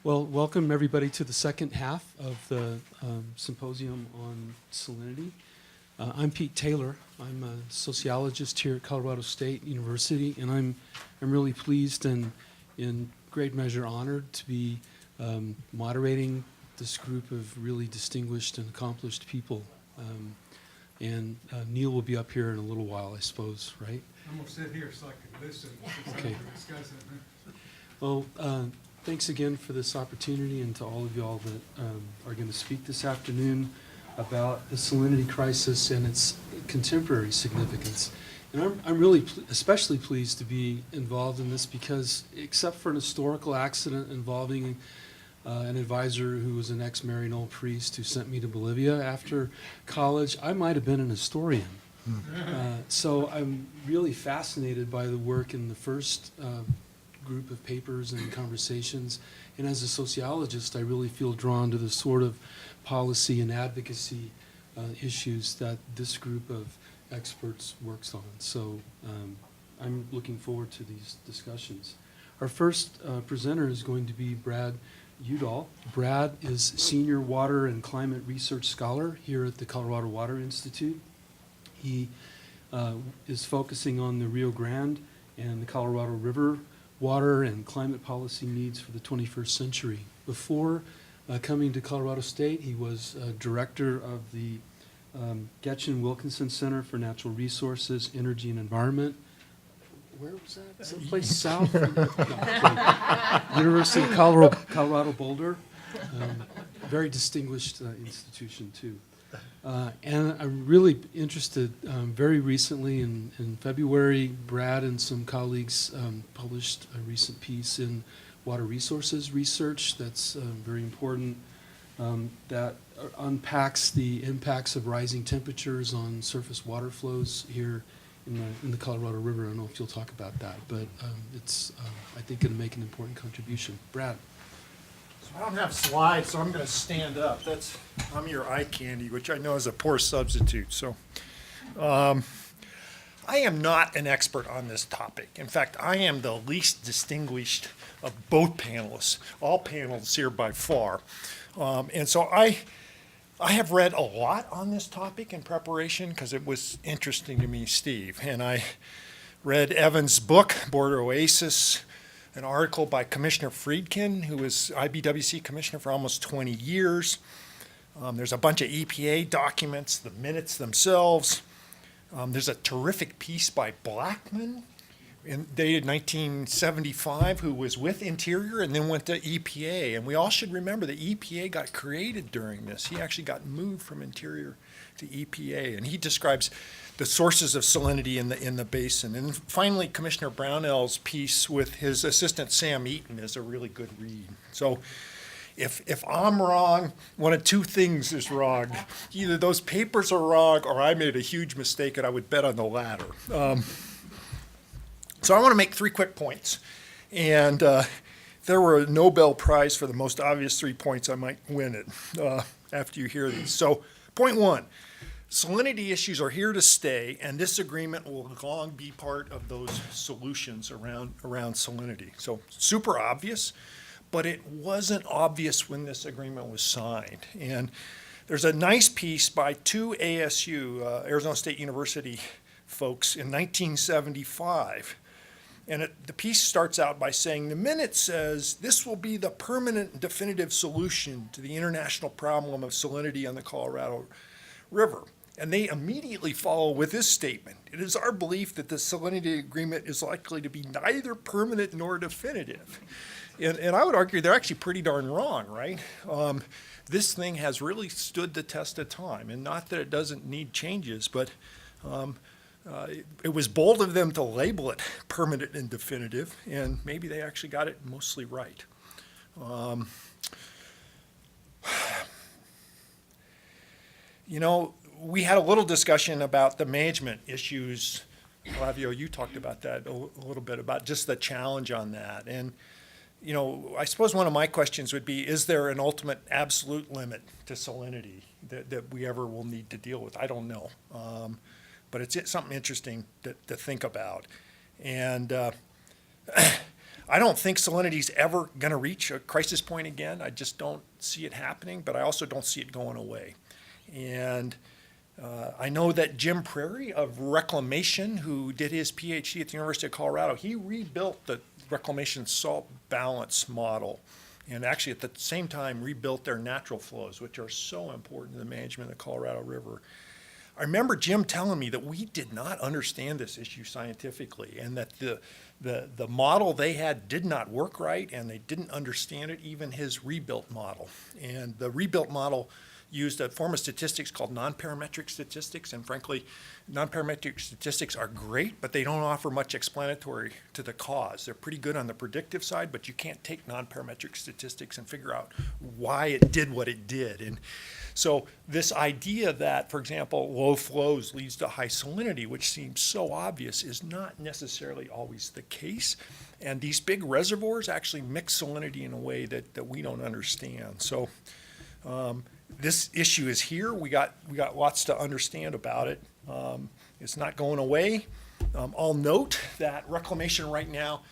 Well, welcome everybody to the second half of the Symposium on Salinity. I'm Pete Taylor. I'm a sociologist here at Colorado State University, and I'm really pleased and in great measure honored to be moderating this group of really distinguished and accomplished people. And Neil will be up here in a little while, I suppose, right? I'm going to sit here so I can listen. Okay. Discuss it. Well, thanks again for this opportunity, and to all of y'all that are going to speak this afternoon about the salinity crisis and its contemporary significance. And I'm really especially pleased to be involved in this because, except for an historical accident involving an advisor who was an ex-Maryknoll priest who sent me to Bolivia after college, I might have been an historian. So I'm really fascinated by the work in the first group of papers and conversations, and as a sociologist I really feel drawn to the sort of policy and advocacy issues that this group of experts works on. So I'm looking forward to these discussions. Our first presenter is going to be Brad Udall. Brad is Senior Water and Climate Research Scholar here at the Colorado Water Institute. He is focusing on the Rio Grande and the Colorado River water and climate policy needs for the 21st century. Before coming to Colorado State, he was director of the Getchen Wilkinson Center for Natural Resources, Energy, and Environment. Where was that? Someplace south? No, okay. University of Colorado Boulder. Very distinguished institution, too. And I'm really interested, very recently in February, Brad and some colleagues published a recent piece in Water Resources Research that's very important, that unpacks the impacts of rising temperatures on surface water flows here in the Colorado River. I don't know if you'll talk about that, but it's, I think, going to make an important contribution. Brad. I don't have slides, so I'm going to stand up. I'm your eye candy, which I know is a poor substitute. So I am not an expert on this topic. In fact, I am the least distinguished of both panelists, all panels here by far. And so I have read a lot on this topic in preparation because it was interesting to me, Steve. And I read Evan's book, Border Oasis, an article by Commissioner Friedkin, who was IBWC commissioner for almost 20 years. There's a bunch of EPA documents, the minutes themselves. There's a terrific piece by Blackman, dated 1975, who was with Interior and then went to EPA. And we all should remember that EPA got created during this. He actually got moved from Interior to EPA. And he describes the sources of salinity in the basin. And finally, Commissioner Brownell's piece with his assistant Sam Eaton is a really good read. So if I'm wrong, one of two things is wrong. Either those papers are wrong or I made a huge mistake, and I would bet on the latter. So I want to make three quick points. And if there were a Nobel Prize for the most obvious 3 points, I might win it after you hear these. So point one. Salinity issues are here to stay, and this agreement will long be part of those solutions around salinity. So super obvious, but it wasn't obvious when this agreement was signed. And there's a nice piece by two ASU, Arizona State University folks in 1975. And the piece starts out by saying, the minute says, this will be the permanent and definitive solution to the international problem of salinity on the Colorado River. And they immediately follow with this statement. It is our belief that the salinity agreement is likely to be neither permanent nor definitive. And I would argue they're actually pretty darn wrong, right? This thing has really stood the test of time. And not that it doesn't need changes, but it was bold of them to label it permanent and definitive. And maybe they actually got it mostly right. We had a little discussion about the management issues. Flavio, you talked about that a little bit, about just the challenge on that. And, I suppose one of my questions would be, is there an ultimate absolute limit to salinity that we ever will need to deal with? I don't know. But it's something interesting to think about. And I don't think salinity's ever going to reach a crisis point again. I just don't see it happening, but I also don't see it going away. And I know that Jim Prairie of Reclamation, who did his PhD at the University of Colorado, he rebuilt the reclamation salt balance model, and actually at the same time rebuilt their natural flows, which are so important to the management of the Colorado River. I remember Jim telling me that we did not understand this issue scientifically, and that the model they had did not work right, and they didn't understand it, even his rebuilt model. And the rebuilt model used a form of statistics called non-parametric statistics, and frankly, non-parametric statistics are great, but they don't offer much explanatory to the cause. They're pretty good on the predictive side, but you can't take non-parametric statistics and figure out why it did what it did. And so this idea that, for example, low flows leads to high salinity, which seems so obvious, is not necessarily always the case. And these big reservoirs actually mix salinity in a way that we don't understand. So this issue is here. We got lots to understand about it. It's not going away. I'll note that Reclamation right now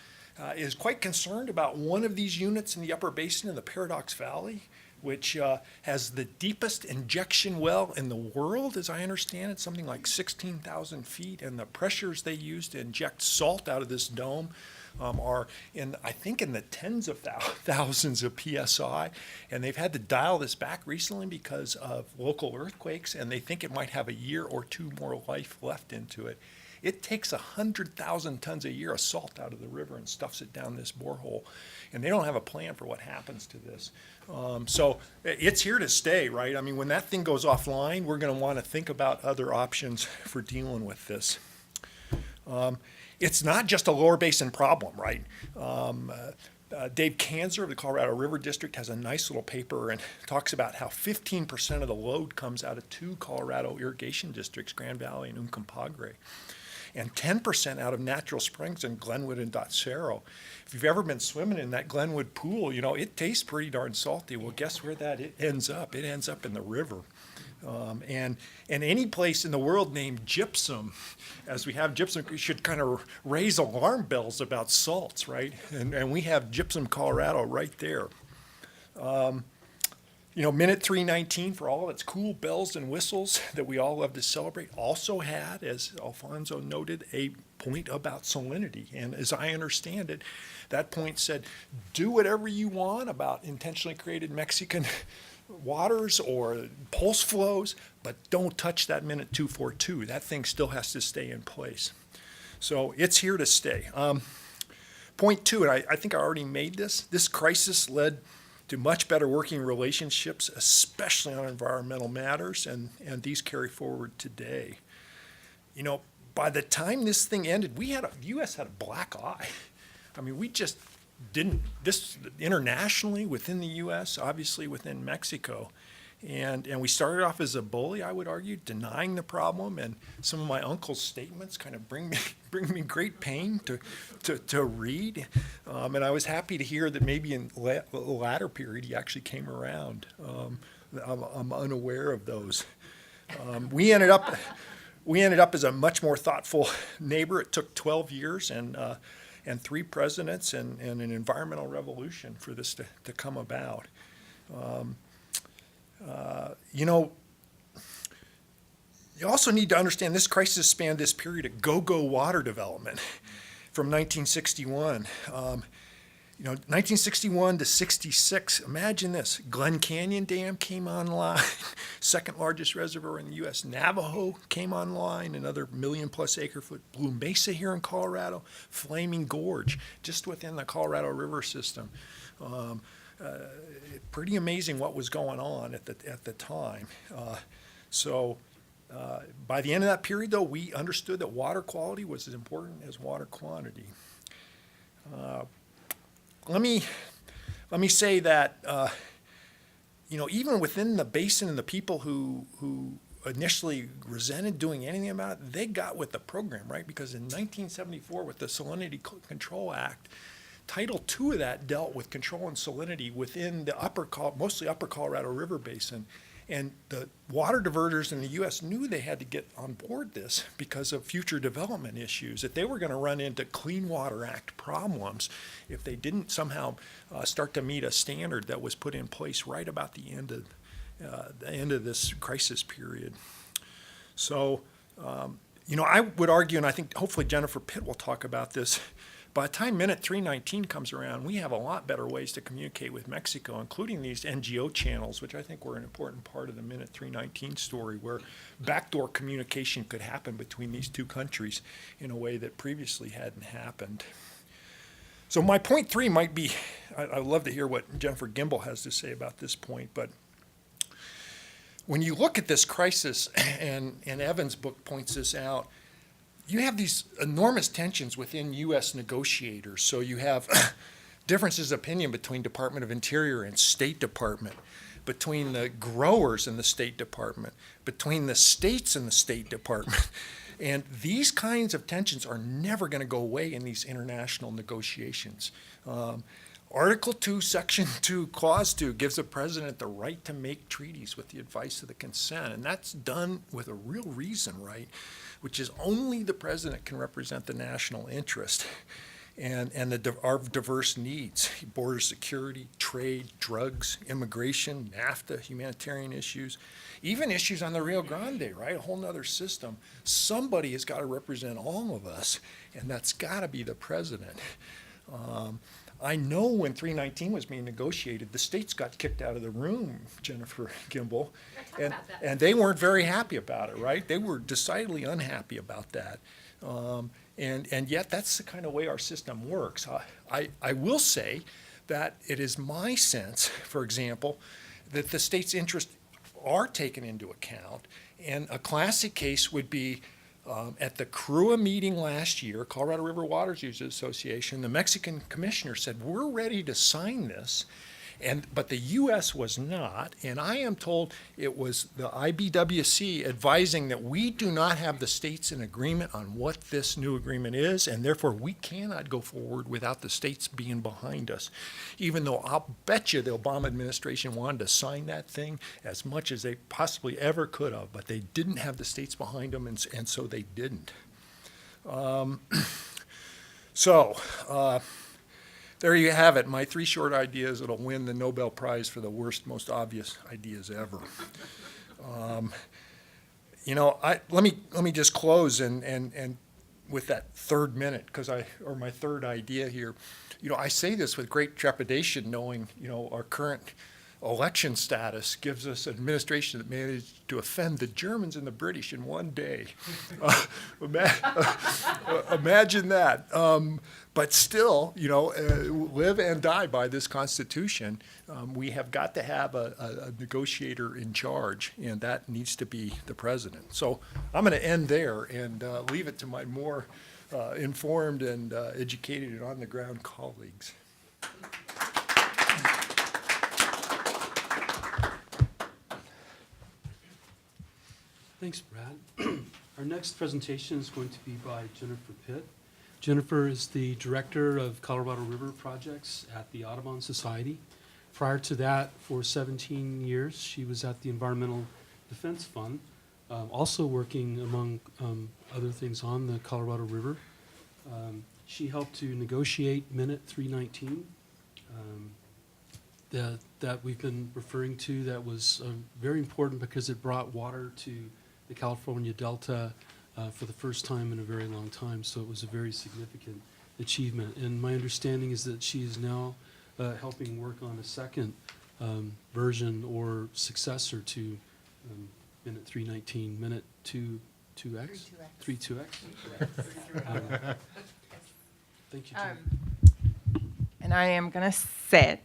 is quite concerned about one of these units in the Upper Basin in the Paradox Valley, which has the deepest injection well in the world, as I understand it, something like 16,000 feet, and the pressures they use to inject salt out of this dome are I think in the tens of thousands of PSI, and they've had to dial this back recently because of local earthquakes, and they think it might have a year or two more life left into it. It takes 100,000 tons a year of salt out of the river and stuffs it down this borehole, and they don't have a plan for what happens to this. So it's here to stay, right? I mean, when that thing goes offline, we're going to want to think about other options for dealing with this. It's not just a lower basin problem, right? Dave Kanzer of the Colorado River District has a nice little paper and talks about how 15% of the load comes out of two Colorado irrigation districts, Grand Valley and Uncompahgre, and 10% out of natural springs in Glenwood and Dotsero. If you've ever been swimming in that Glenwood pool, you know, it tastes pretty darn salty. Well, guess where it ends up? It ends up in the river. And any place in the world named Gypsum, as we have Gypsum, should kind of raise alarm bells about salts, right? And we have Gypsum, Colorado right there. You know, Minute 319, for all of its cool bells and whistles that we all love to celebrate, also had, as Alfonso noted, a point about salinity. And as I understand it, that point said, do whatever you want about intentionally created Mexican waters or pulse flows, but don't touch that Minute 242. That thing still has to stay in place. So it's here to stay. Point two, and I think I already made this crisis led to much better working relationships, especially on environmental matters, and these carry forward today. You know, by the time this thing ended, the U.S. had a black eye. I mean, we just didn't, this internationally, within the U.S., obviously within Mexico, and we started off as a bully, I would argue, denying the problem, and some of my uncle's statements kind of bring me great pain to read, and I was happy to hear that maybe in the latter period he actually came around. I'm unaware of those. We ended up as a much more thoughtful neighbor. It took 12 years and 3 presidents and an environmental revolution for this to come about. You know, you also need to understand this crisis spanned this period of go-go water development from 1961. You know, 1961 to 66, imagine this. Glen Canyon Dam came online, second largest reservoir in the U.S. Navajo came online, another 1 million+ acre foot. Blue Mesa here in Colorado, Flaming Gorge, just within the Colorado River system. Pretty amazing what was going on at the time. By the end of that period, though, we understood that water quality was as important as water quantity. Let me say that you know, even within the basin and the people who initially resented doing anything about it, they got with the program, right? Because in 1974, with the Salinity Control Act, Title II of that dealt with controlling salinity within the mostly upper Colorado River Basin. And the water diverters in the U.S. knew they had to get on board this because of future development issues, that they were going to run into Clean Water Act problems if they didn't somehow start to meet a standard that was put in place right about the end of this crisis period. So, I would argue, and I think hopefully Jennifer Pitt will talk about this, by the time Minute 319 comes around, we have a lot better ways to communicate with Mexico, including these NGO channels, which I think were an important part of the Minute 319 story, where backdoor communication could happen between these two countries in a way that previously hadn't happened. So my point 3 might be, I'd love to hear what Jennifer Gimble has to say about this point, but when you look at this crisis, and Evan's book points this out, you have these enormous tensions within U.S. negotiators. So you have differences of opinion between Department of Interior and State Department, between the growers and the State Department, between the states and the State Department. And these kinds of tensions are never going to go away in these international negotiations. Article 2, Section 2, Clause 2 gives the president the right to make treaties with the advice of the consent, and that's done with a real reason, right? Which is only the president can represent the national interest and our diverse needs: border security, trade, drugs, immigration, NAFTA, humanitarian issues, even issues on the Rio Grande, right? A whole nother system. Somebody has got to represent all of us, and that's got to be the president. I know when 319 was being negotiated, the states got kicked out of the room, Jennifer Gimble, and they weren't very happy about it, right? They were decidedly unhappy about that. And yet that's the kind of way our system works. I will say that it is my sense, for example, that the state's interests are taken into account, and a classic case would be at the CRUA meeting last year, Colorado River Waters Users Association, the Mexican commissioner said, we're ready to sign this, but the U.S. was not, and I am told it was the IBWC advising that we do not have the states in agreement on what this new agreement is, and therefore we cannot go forward without the states being behind us. Even though I'll bet you the Obama administration wanted to sign that thing as much as they possibly ever could have, but they didn't have the states behind them, and so they didn't. There you have it, my 3 short ideas that'll win the Nobel Prize for the worst, most obvious ideas ever. Let me just close and with that 3rd minute, or my 3rd idea here. I say this with great trepidation, knowing, our current election status gives us an administration that managed to offend the Germans and the British in one day. Imagine that. But still, live and die by this Constitution. We have got to have a negotiator in charge, and that needs to be the president. So I'm going to end there and leave it to my more informed and educated and on-the-ground colleagues. Thanks, Brad. Our next presentation is going to be by Jennifer Pitt. Jennifer is the Director of Colorado River Projects at the Audubon Society. Prior to that, for 17 years, she was at the Environmental Defense Fund, also working, among other things, on the Colorado River. She helped to negotiate Minute 319 that we've been referring to. That was very important because it brought water to the California Delta for the first time in a very long time, so it was a very significant achievement. And my understanding is that she is now helping work on a second version or successor to Minute 319, Minute 2X? 32X? Thank you, Jen. And I am going to sit.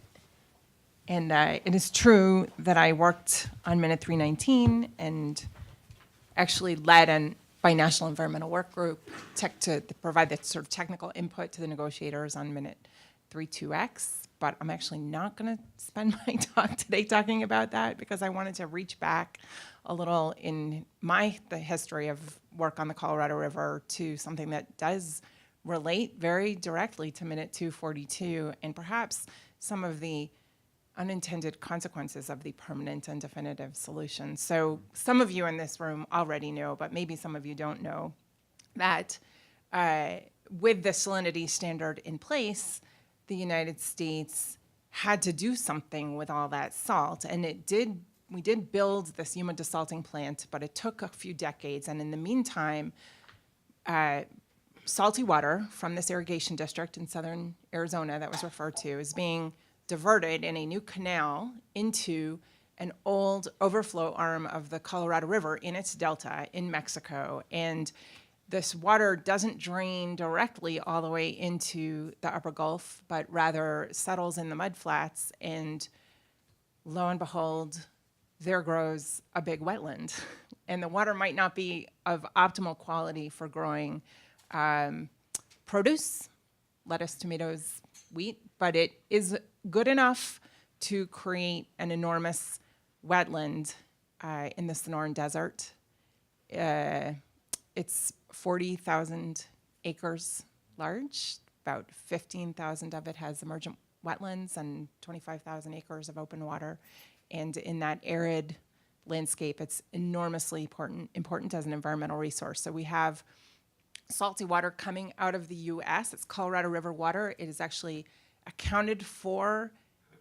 And it is true that I worked on Minute 319 and actually led a binational environmental work group to provide that sort of technical input to the negotiators on Minute 32X. But I'm actually not going to spend my talk today talking about that because I wanted to reach back a little in the history of work on the Colorado River to something that does relate very directly to Minute 242 and perhaps some of the unintended consequences of the permanent and definitive solution. So some of you in this room already know, but maybe some of you don't know, that with the salinity standard in place, the United States had to do something with all that salt. And we did build this Yuma desalting plant, but it took a few decades. And in the meantime, salty water from this irrigation district in southern Arizona that was referred to is being diverted in a new canal into an old overflow arm of the Colorado River in its delta in Mexico. And this water doesn't drain directly all the way into the upper Gulf, but rather settles in the mudflats, and lo and behold, there grows a big wetland. And the water might not be of optimal quality for growing produce, lettuce, tomatoes, wheat, but it is good enough to create an enormous wetland in the Sonoran Desert. It's 40,000 acres large. About 15,000 of it has emergent wetlands and 25,000 acres of open water. And in that arid landscape, it's enormously important as an environmental resource. So we have salty water coming out of the U.S. It's Colorado River water. It is actually accounted for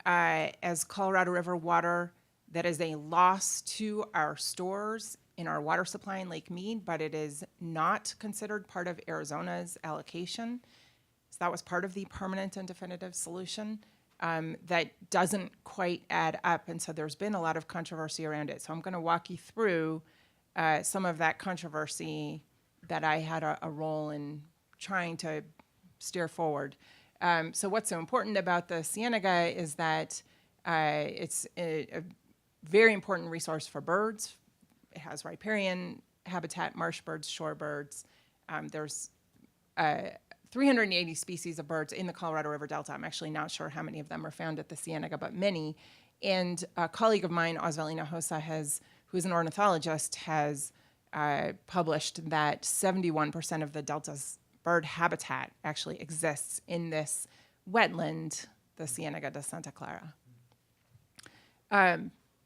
as Colorado River water that is a loss to our stores in our water supply in Lake Mead, but it is not considered part of Arizona's allocation. So that was part of the permanent and definitive solution. That doesn't quite add up, and so there's been a lot of controversy around it. So I'm going to walk you through some of that controversy that I had a role in trying to steer forward. So what's so important about the Cienega is that it's a very important resource for birds. It has riparian habitat, marsh birds, shorebirds. There's 380 species of birds in the Colorado River Delta. I'm actually not sure how many of them are found at the Cienega, but many. And a colleague of mine, Osvaldo Hinojosa, who is an ornithologist, has published that 71% of the Delta's bird habitat actually exists in this wetland, the Cienega de Santa Clara.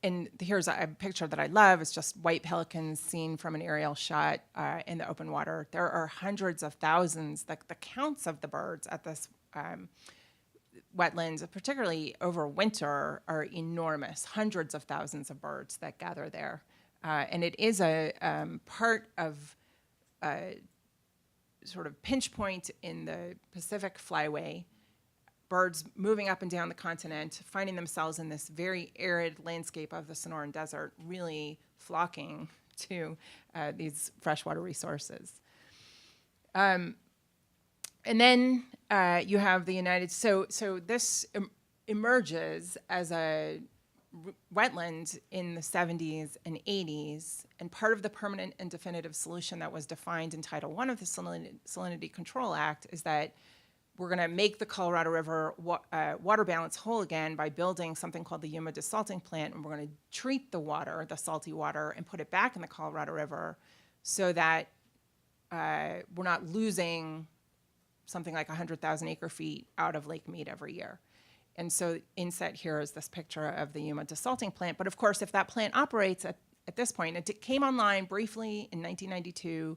And here's a picture that I love. It's just white pelicans seen from an aerial shot in the open water. There are hundreds of thousands. The counts of the birds at this wetlands, particularly over winter, are enormous. Hundreds of thousands of birds that gather there. And it is a part of a sort of pinch point in the Pacific Flyway. Birds moving up and down the continent, finding themselves in this very arid landscape of the Sonoran Desert, really flocking to these freshwater resources. And then you have the United States. So this emerges as a wetland in the 70s and 80s, and part of the permanent and definitive solution that was defined in Title I of the Salinity Control Act is that we're going to make the Colorado River water balance whole again by building something called the Yuma desalting plant, and we're going to treat the water, the salty water, and put it back in the Colorado River so that we're not losing something like 100,000 acre feet out of Lake Mead every year. And so inset here is this picture of the Yuma desalting plant. But of course, if that plant operates at this point, it came online briefly in 1992,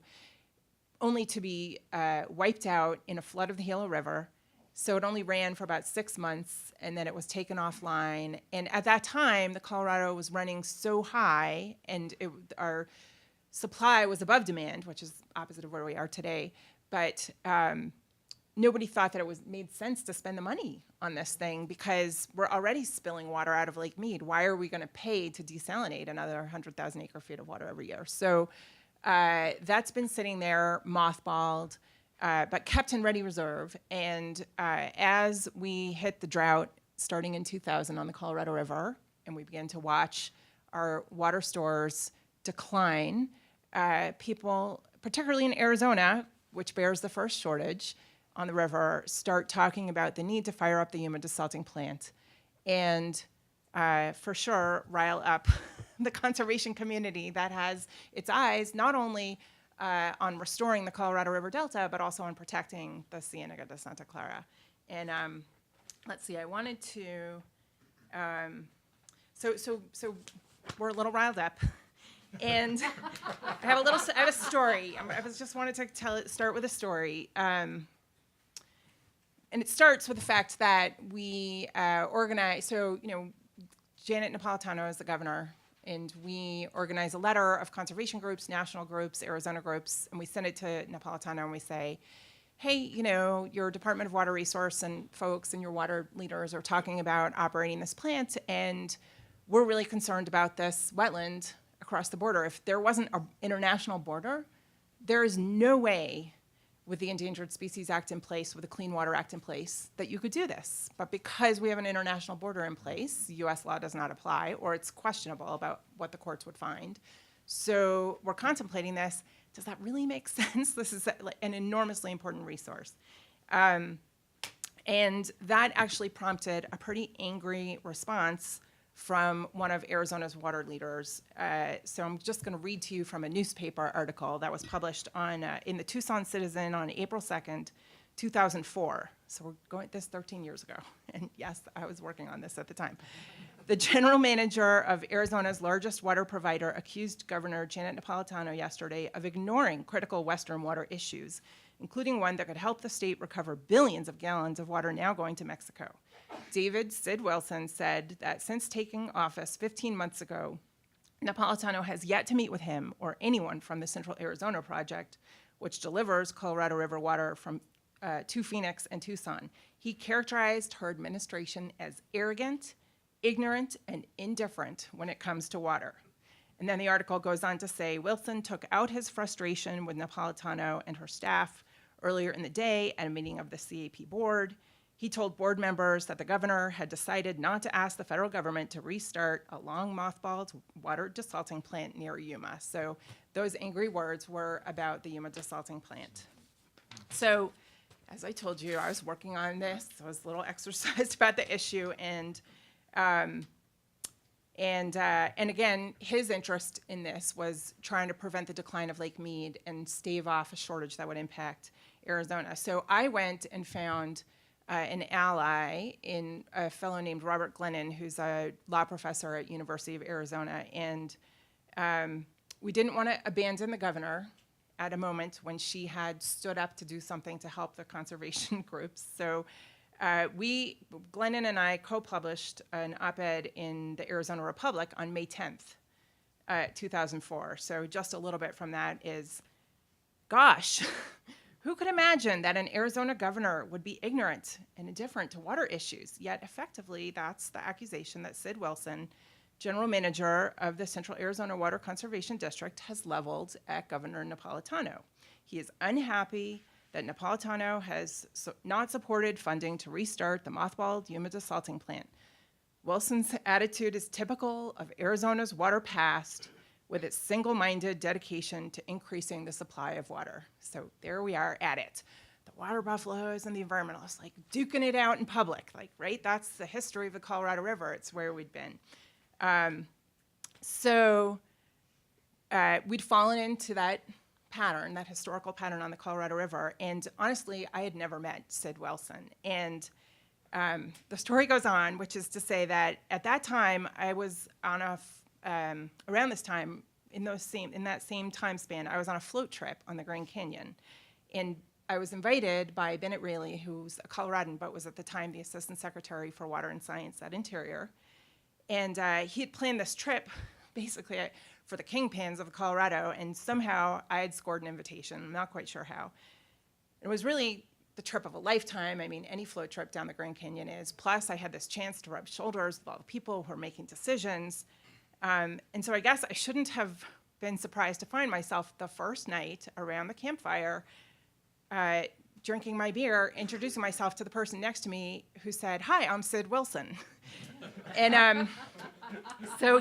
only to be wiped out in a flood of the Gila River. So it only ran for about 6 months, and then it was taken offline. And at that time, the Colorado was running so high, and our supply was above demand, which is opposite of where we are today. But nobody thought that it made sense to spend the money on this thing because we're already spilling water out of Lake Mead. Why are we going to pay to desalinate another 100,000 acre feet of water every year? So that's been sitting there mothballed, but kept in ready reserve. And as we hit the drought starting in 2000 on the Colorado River, and we began to watch our water stores decline, people, particularly in Arizona, which bears the first shortage on the river, start talking about the need to fire up the Yuma desalting plant. And for sure, rile up the conservation community that has its eyes not only on restoring the Colorado River Delta, but also on protecting the Cienega de Santa Clara. And let's see, I wanted to So we're a little riled up, and I have a story. I just wanted to start with a story. And it starts with the fact that we organize, Janet Napolitano is the governor, and we organize a letter of conservation groups, national groups, Arizona groups, and we send it to Napolitano and we say, hey, your Department of Water Resource and folks and your water leaders are talking about operating this plant, and we're really concerned about this wetland across the border. If there wasn't an international border, there is no way with the Endangered Species Act in place, with the Clean Water Act in place, that you could do this. But because we have an international border in place, US law does not apply, or it's questionable about what the courts would find. So we're contemplating this. Does that really make sense? This is an enormously important resource. And that actually prompted a pretty angry response from one of Arizona's water leaders. So I'm just going to read to you from a newspaper article that was published in the Tucson Citizen on April 2nd, 2004. So we're going this 13 years ago. And yes, I was working on this at the time. The general manager of Arizona's largest water provider accused Governor Janet Napolitano yesterday of ignoring critical Western water issues, including one that could help the state recover billions of gallons of water now going to Mexico. David Sid Wilson said that since taking office 15 months ago, Napolitano has yet to meet with him or anyone from the Central Arizona Project, which delivers Colorado River water to Phoenix and Tucson. He characterized her administration as arrogant, ignorant, and indifferent when it comes to water. And then the article goes on to say, Wilson took out his frustration with Napolitano and her staff earlier in the day at a meeting of the CAP board. He told board members that the governor had decided not to ask the federal government to restart a long mothballed water desalting plant near Yuma. So those angry words were about the Yuma desalting plant. So as I told you, I was working on this. I was a little exercised about the issue, and again, his interest in this was trying to prevent the decline of Lake Mead and stave off a shortage that would impact Arizona. So I went and found an ally in a fellow named Robert Glennon, who's a law professor at University of Arizona. And we didn't want to abandon the governor at a moment when she had stood up to do something to help the conservation groups. So Glennon and I co-published an op-ed in the Arizona Republic on May 10th, 2004. So just a little bit from that is, gosh, who could imagine that an Arizona governor would be ignorant and indifferent to water issues? Yet effectively, that's the accusation that Sid Wilson, general manager of the Central Arizona Water Conservation District, has leveled at Governor Napolitano. He is unhappy that Napolitano has not supported funding to restart the mothballed Yuma desalting plant. Wilson's attitude is typical of Arizona's water past, with its single-minded dedication to increasing the supply of water. So there we are at it. The water buffaloes and the environmentalists, like duking it out in public, like, right? That's the history of the Colorado River. It's where we'd been. We'd fallen into that pattern, that historical pattern on the Colorado River. And honestly, I had never met Sid Wilson. And the story goes on, which is to say that at that time, I was on around this time, in that same time span, I was on a float trip on the Grand Canyon. And I was invited by Bennett Raley, who's a Coloradan, but was at the time the Assistant Secretary for Water and Science at Interior. And he had planned this trip, basically, for the kingpins of Colorado, and somehow I had scored an invitation. I'm not quite sure how. It was really the trip of a lifetime. I mean, any float trip down the Grand Canyon is. Plus, I had this chance to rub shoulders with all the people who are making decisions. And so I guess I shouldn't have been surprised to find myself the first night around the campfire, drinking my beer, introducing myself to the person next to me who said, "Hi, I'm Sid Wilson." And so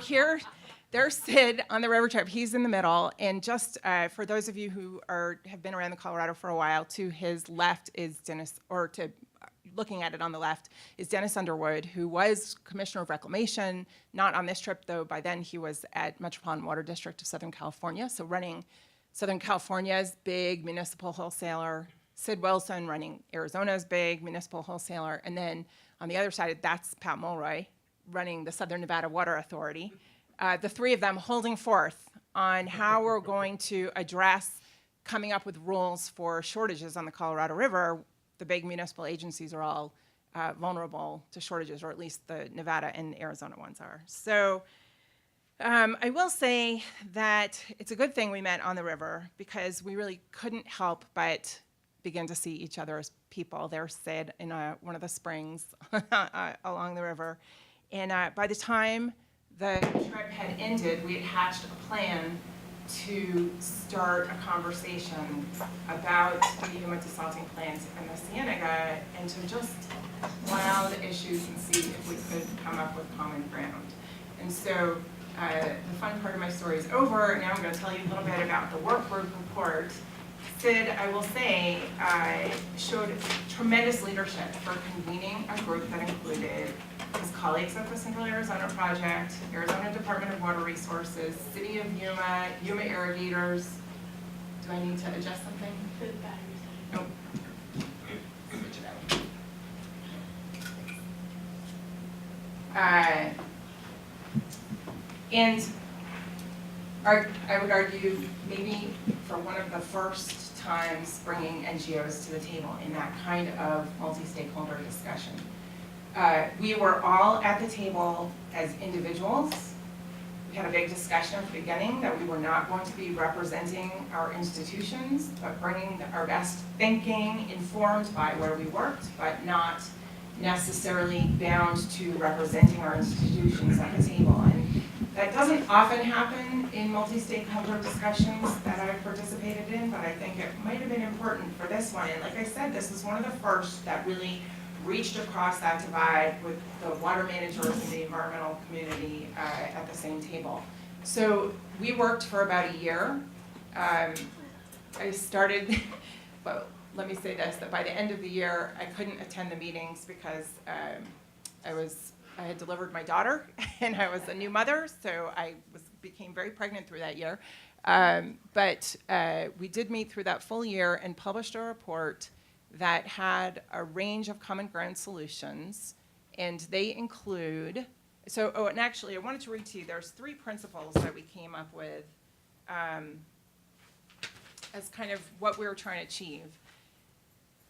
there's Sid on the river trip. He's in the middle. And just for those of you who have been around the Colorado for a while, to his left is looking at it on the left, is Dennis Underwood, who was Commissioner of Reclamation, not on this trip, though by then he was at Metropolitan Water District of Southern California, so running Southern California's big municipal wholesaler, Sid Wilson running Arizona's big municipal wholesaler, and then on the other side, that's Pat Mulroy running the Southern Nevada Water Authority, the three of them holding forth on how we're going to address coming up with rules for shortages on the Colorado River. The big municipal agencies are all vulnerable to shortages, or at least the Nevada and Arizona ones are. So I will say that it's a good thing we met on the river, because we really couldn't help but begin to see each other as people. There, Sid, in one of the springs along the river. And by the time the trip had ended, we had hatched a plan to start a conversation about the Yuma desalting plant and the Cienega, and to just plow the issues and see if we could come up with common ground. And so the fun part of my story is over. Now I'm going to tell you a little bit about the work group report. Sid, I will say, showed tremendous leadership for convening a group that included his colleagues at the Central Arizona Project, Arizona Department of Water Resources, City of Yuma, Yuma Irrigators. Do I need to adjust something? The batteries. Nope. Switch it out. And I would argue maybe for one of the first times bringing NGOs to the table in that kind of multi-stakeholder discussion. We were all at the table as individuals. We had a big discussion at the beginning that we were not going to be representing our institutions, but bringing our best thinking, informed by where we worked, but not necessarily bound to representing our institutions at the table. And that doesn't often happen in multi-stakeholder discussions that I've participated in, but I think it might have been important for this one. And like I said, this was one of the first that really reached across that divide with the water managers and the environmental community at the same table. So we worked for about a year. I started, well, let me say this, that by the end of the year, I couldn't attend the meetings because I had delivered my daughter and I was a new mother, so I became very pregnant through that year. But we did meet through that full year and published a report that had a range of common ground solutions, and they include, and actually I wanted to read to you, there's 3 principles that we came up with as kind of what we were trying to achieve.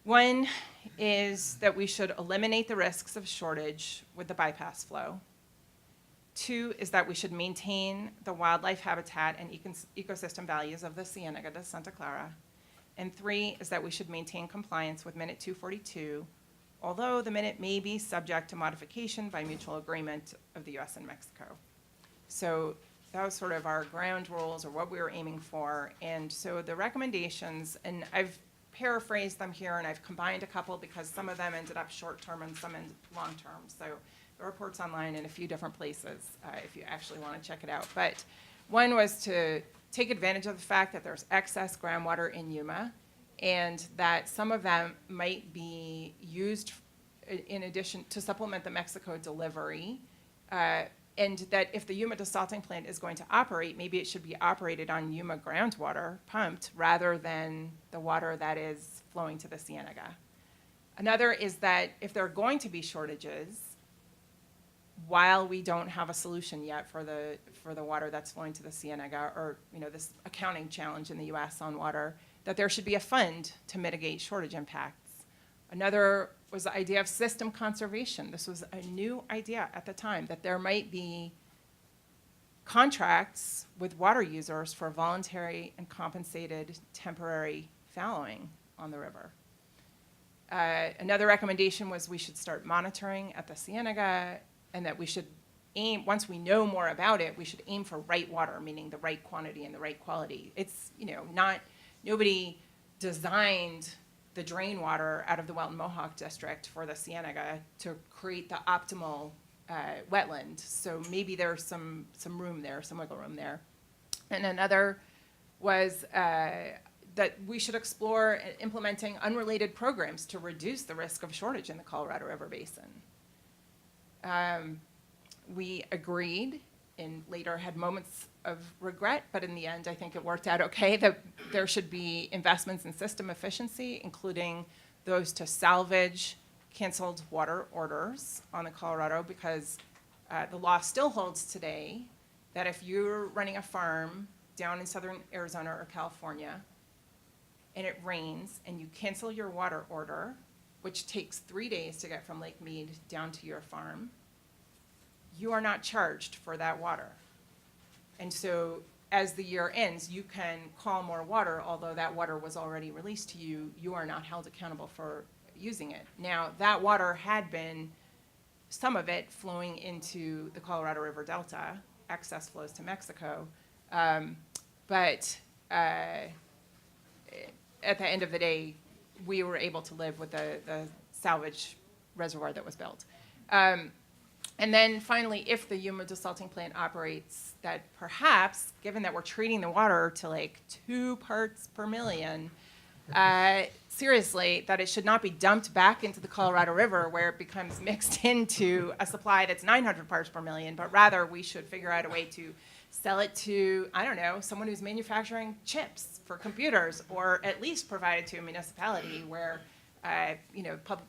One is that we should eliminate the risks of shortage with the bypass flow. 2 is that we should maintain the wildlife habitat and ecosystem values of the Cienega de Santa Clara. And 3 is that we should maintain compliance with Minute 242, although the minute may be subject to modification by mutual agreement of the US and Mexico. So that was sort of our ground rules, or what we were aiming for. And so the recommendations, and I've paraphrased them here, and I've combined a couple because some of them ended up short-term and some ended long-term. So the report's online in a few different places if you actually want to check it out. But one was to take advantage of the fact that there's excess groundwater in Yuma, and that some of them might be used in addition to supplement the Mexico delivery, and that if the Yuma desalting plant is going to operate, maybe it should be operated on Yuma groundwater, pumped, rather than the water that is flowing to the Cienega. Another is that if there are going to be shortages, while we don't have a solution yet for the water that's flowing to the Cienega, or this accounting challenge in the U.S. on water, that there should be a fund to mitigate shortage impacts. Another was the idea of system conservation. This was a new idea at the time, that there might be contracts with water users for voluntary and compensated temporary fallowing on the river. Another recommendation was we should start monitoring at the Cienega, and that we should aim, once we know more about it, we should aim for right water, meaning the right quantity and the right quality. It's, nobody designed the drain water out of the Welton Mohawk district for the Cienega to create the optimal wetland. So maybe there's some room there, some wiggle room there. And another was that we should explore implementing unrelated programs to reduce the risk of shortage in the Colorado River Basin. We agreed, and later had moments of regret, but in the end, I think it worked out okay, that there should be investments in system efficiency, including those to salvage canceled water orders on the Colorado, because the law still holds today that if you're running a farm down in southern Arizona or California, and it rains, and you cancel your water order, which takes 3 days to get from Lake Mead down to your farm, you are not charged for that water. And so as the year ends, you can call more water, although that water was already released to you, you are not held accountable for using it. Now, that water had been, some of it flowing into the Colorado River Delta, excess flows to Mexico, but at the end of the day, we were able to live with the salvage reservoir that was built. And then finally, if the Yuma desalting plant operates, that perhaps, given that we're treating the water to like 2 parts per million, seriously, that it should not be dumped back into the Colorado River where it becomes mixed into a supply that's 900 parts per million, but rather we should figure out a way to sell it to, I don't know, someone who's manufacturing chips for computers, or at least provide it to a municipality where there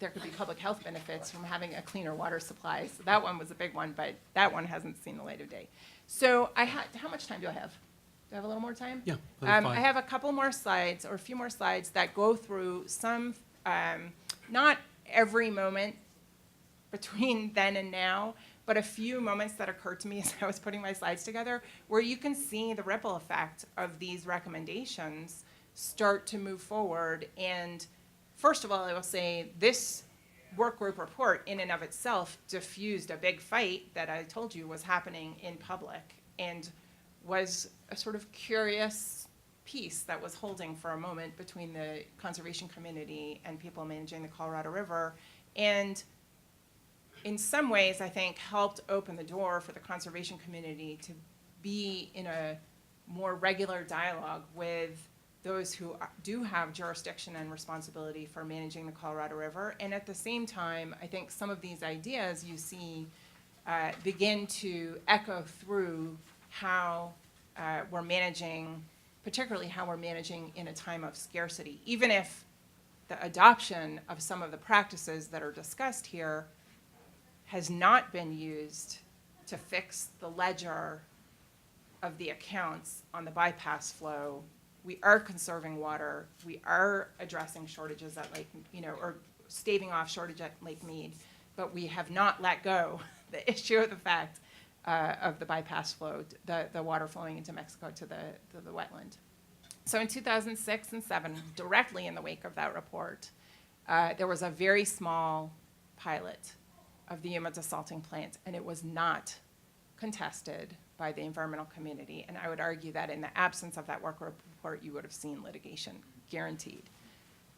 could be public health benefits from having a cleaner water supply. So that one was a big one, but that one hasn't seen the light of day. So how much time do I have? Do I have a little more time? Yeah. I have a couple more slides, or a few more slides that go through some, not every moment between then and now, but a few moments that occurred to me as I was putting my slides together, where you can see the ripple effect of these recommendations start to move forward. And first of all, I will say this work group report in and of itself diffused a big fight that I told you was happening in public, and was a sort of curious piece that was holding for a moment between the conservation community and people managing the Colorado River, and in some ways, I think, helped open the door for the conservation community to be in a more regular dialogue with those who do have jurisdiction and responsibility for managing the Colorado River. And at the same time, I think some of these ideas you see begin to echo through how we're managing, particularly how we're managing in a time of scarcity. Even if the adoption of some of the practices that are discussed here has not been used to fix the ledger of the accounts on the bypass flow, we are conserving water, we are addressing shortages at Lake, or staving off shortage at Lake Mead, but we have not let go the issue of the fact of the bypass flow, the water flowing into Mexico to the wetland. So in 2006 and 7, directly in the wake of that report, there was a very small pilot of the Yuma desalting plant, and it was not contested by the environmental community. And I would argue that in the absence of that work report, you would have seen litigation, guaranteed.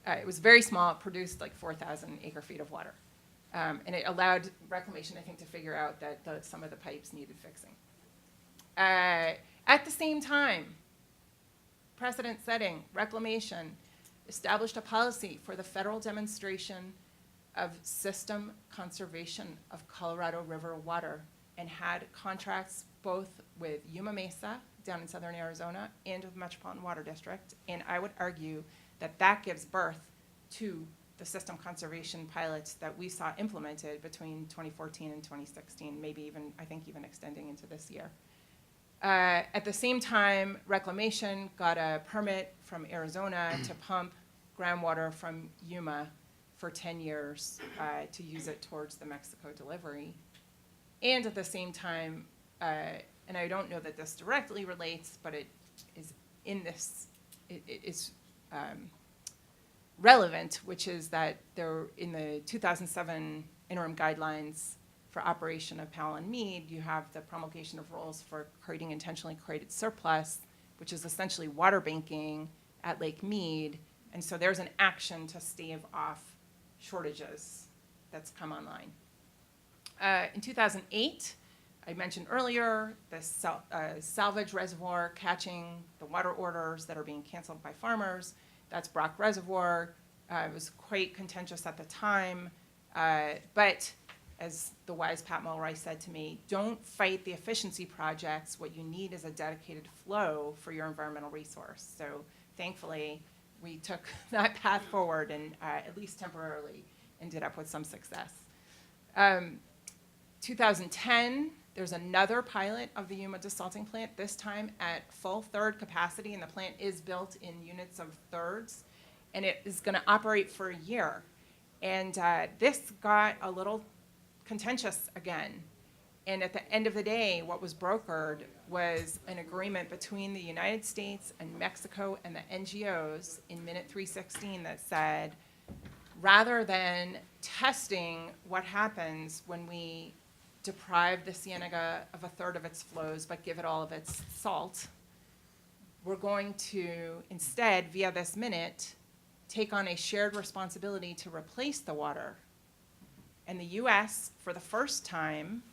It was very small. It produced like 4,000 acre-feet of water. And it allowed reclamation, I think, to figure out that some of the pipes needed fixing. At the same time, precedent-setting, reclamation established a policy for the federal demonstration of system conservation of Colorado River water, and had contracts both with Yuma Mesa down in southern Arizona and with Metropolitan Water District. And I would argue that that gives birth to the system conservation pilots that we saw implemented between 2014 and 2016, maybe even, I think, even extending into this year. At the same time, reclamation got a permit from Arizona to pump groundwater from Yuma for 10 years to use it towards the Mexico delivery. And at the same time, and I don't know that this directly relates, but it is in this, it is relevant, which is that there, in the 2007 interim guidelines for operation of Powell and Mead, you have the promulgation of rules for creating intentionally created surplus, which is essentially water banking at Lake Mead. And so there's an action to stave off shortages that's come online. In 2008, I mentioned earlier, the salvage reservoir catching the water orders that are being canceled by farmers. That's Brock Reservoir. It was quite contentious at the time, but as the wise Pat Mulroy said to me, don't fight the efficiency projects. What you need is a dedicated flow for your environmental resource. So thankfully, we took that path forward and at least temporarily ended up with some success. 2010, there's another pilot of the Yuma desalting plant, this time at full third capacity, and the plant is built in units of thirds, and it is going to operate for a year. And this got a little contentious again. And at the end of the day, what was brokered was an agreement between the United States and Mexico and the NGOs in minute 316 that said, rather than testing what happens when we deprive the Cienega of a third of its flows but give it all of its salt, we're going to instead, via this minute, take on a shared responsibility to replace the water. And the US, for the first time,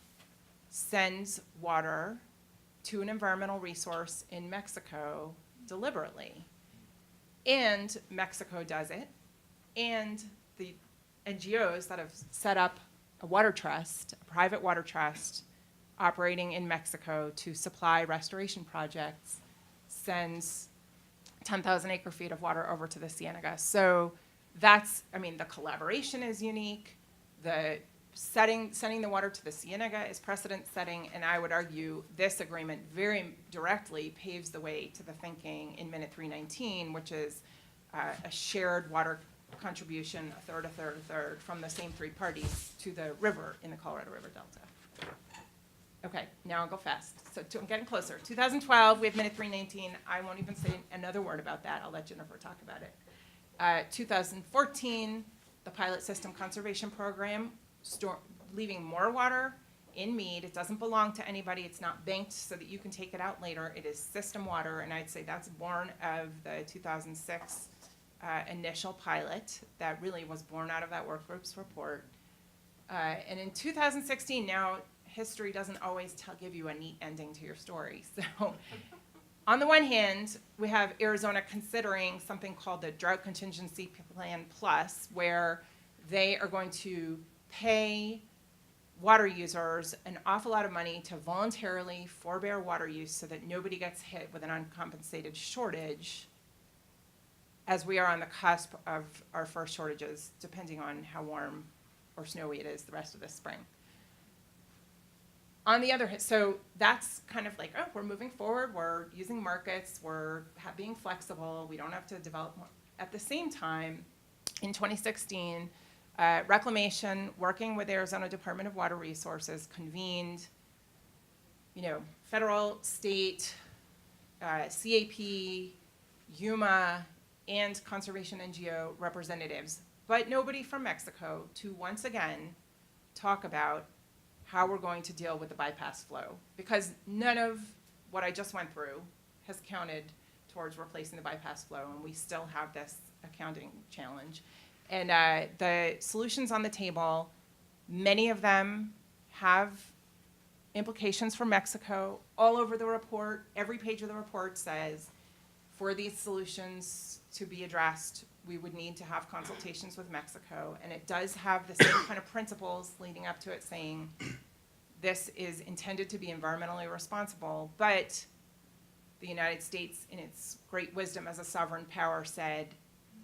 sends water to an environmental resource in Mexico deliberately. And Mexico does it, and the NGOs that have set up a water trust, a private water trust, operating in Mexico to supply restoration projects, sends 10,000 acre feet of water over to the Cienega. So that's, I mean, the collaboration is unique. The sending the water to the Cienega is precedent setting, and I would argue this agreement very directly paves the way to the thinking in minute 319, which is a shared water contribution, a third, a third, a third, from the same three parties to the river in the Colorado River Delta. Okay, now I'll go fast. So I'm getting closer. 2012, we have minute 319. I won't even say another word about that. I'll let Jennifer talk about it. 2014, the pilot system conservation program, leaving more water in Mead. It doesn't belong to anybody. It's not banked so that you can take it out later. It is system water, and I'd say that's born of the 2006 initial pilot that really was born out of that work group's report. And in 2016, now history doesn't always give you a neat ending to your story. So on the one hand, we have Arizona considering something called the Drought Contingency Plan Plus, where they are going to pay water users an awful lot of money to voluntarily forbear water use so that nobody gets hit with an uncompensated shortage, as we are on the cusp of our first shortages, depending on how warm or snowy it is the rest of this spring. On the other hand, so that's kind of like, oh, we're moving forward, we're using markets, we're being flexible, we don't have to develop more. At the same time, in 2016, Reclamation, working with Arizona Department of Water Resources, convened, federal, state, CAP, Yuma, and conservation NGO representatives, but nobody from Mexico, to once again talk about how we're going to deal with the bypass flow, because none of what I just went through has counted towards replacing the bypass flow, and we still have this accounting challenge. And the solutions on the table, many of them have implications for Mexico. All over the report, every page of the report says, for these solutions to be addressed, we would need to have consultations with Mexico. And it does have the same kind of principles leading up to it, saying this is intended to be environmentally responsible, but the United States, in its great wisdom as a sovereign power, said,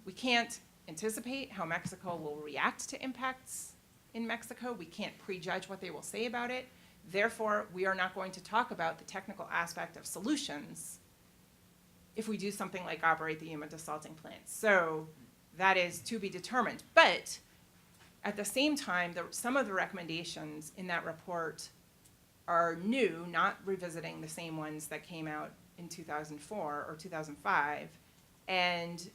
we can't anticipate how Mexico will react to impacts in Mexico. We can't prejudge what they will say about it. Therefore, we are not going to talk about the technical aspect of solutions if we do something like operate the Yuma desalting plant. So that is to be determined. But at the same time, some of the recommendations in that report are new, not revisiting the same ones that came out in 2004 or 2005. And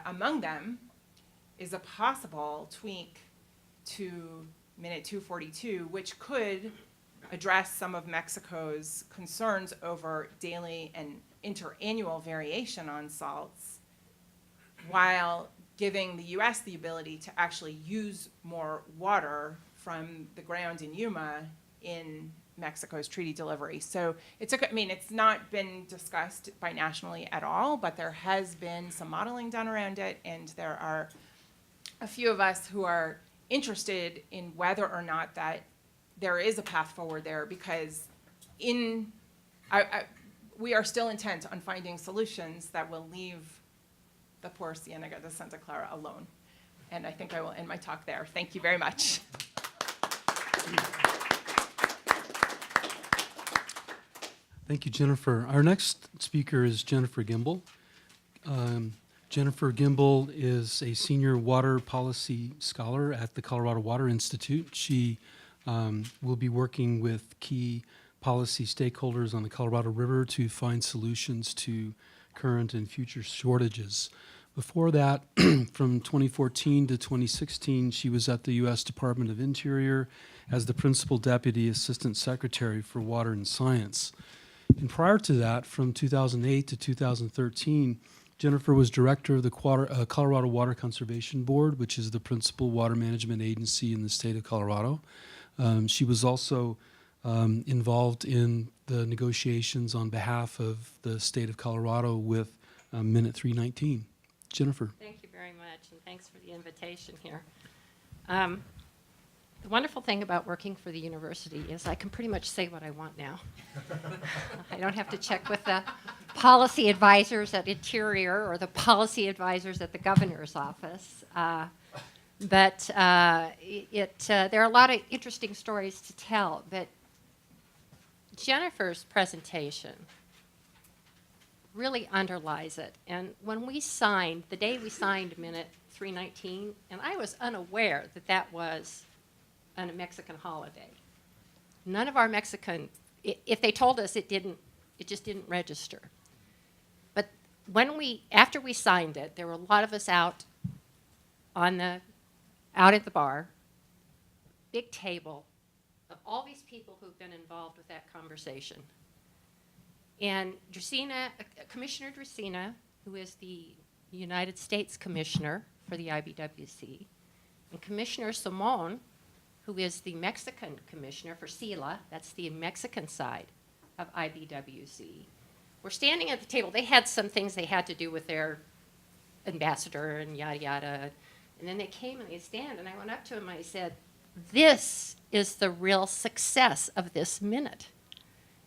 among them is a possible tweak to minute 242, which could address some of Mexico's concerns over daily and interannual variation on salts, while giving the US the ability to actually use more water from the ground in Yuma in Mexico's treaty delivery. So it's not been discussed binationally at all, but there has been some modeling done around it, and there are a few of us who are interested in whether or not that there is a path forward there, because we are still intent on finding solutions that will leave the poor Cienega de Santa Clara alone. And I think I will end my talk there. Thank you very much. Thank you, Jennifer. Our next speaker is Jennifer Gimble. Jennifer Gimble is a senior water policy scholar at the Colorado Water Institute. She will be working with key policy stakeholders on the Colorado River to find solutions to current and future shortages. Before that, from 2014 to 2016, she was at the U.S. Department of Interior as the Principal Deputy Assistant Secretary for Water and Science. And prior to that, from 2008 to 2013, Jennifer was director of the Colorado Water Conservation Board, which is the principal water management agency in the state of Colorado. She was also involved in the negotiations on behalf of the state of Colorado with Minute 319. Jennifer. Thank you very much, and thanks for the invitation here. The wonderful thing about working for the university is I can pretty much say what I want now. I don't have to check with the policy advisors at Interior or the policy advisors at the governor's office. But there are a lot of interesting stories to tell. But Jennifer's presentation really underlies it. And when we signed, the day we signed Minute 319, and I was unaware that that was a Mexican holiday. None of our Mexican, if they told us it just didn't register. But after we signed it, there were a lot of us out at the bar, big table of all these people who've been involved with that conversation. And Commissioner Dresina, who is the United States Commissioner for the IBWC, and Commissioner Simon, who is the Mexican Commissioner for SILA, that's the Mexican side of IBWC, were standing at the table. They had some things they had to do with their ambassador and yada yada. And then they came and they stand, and I went up to him and I said, "This is the real success of this minute.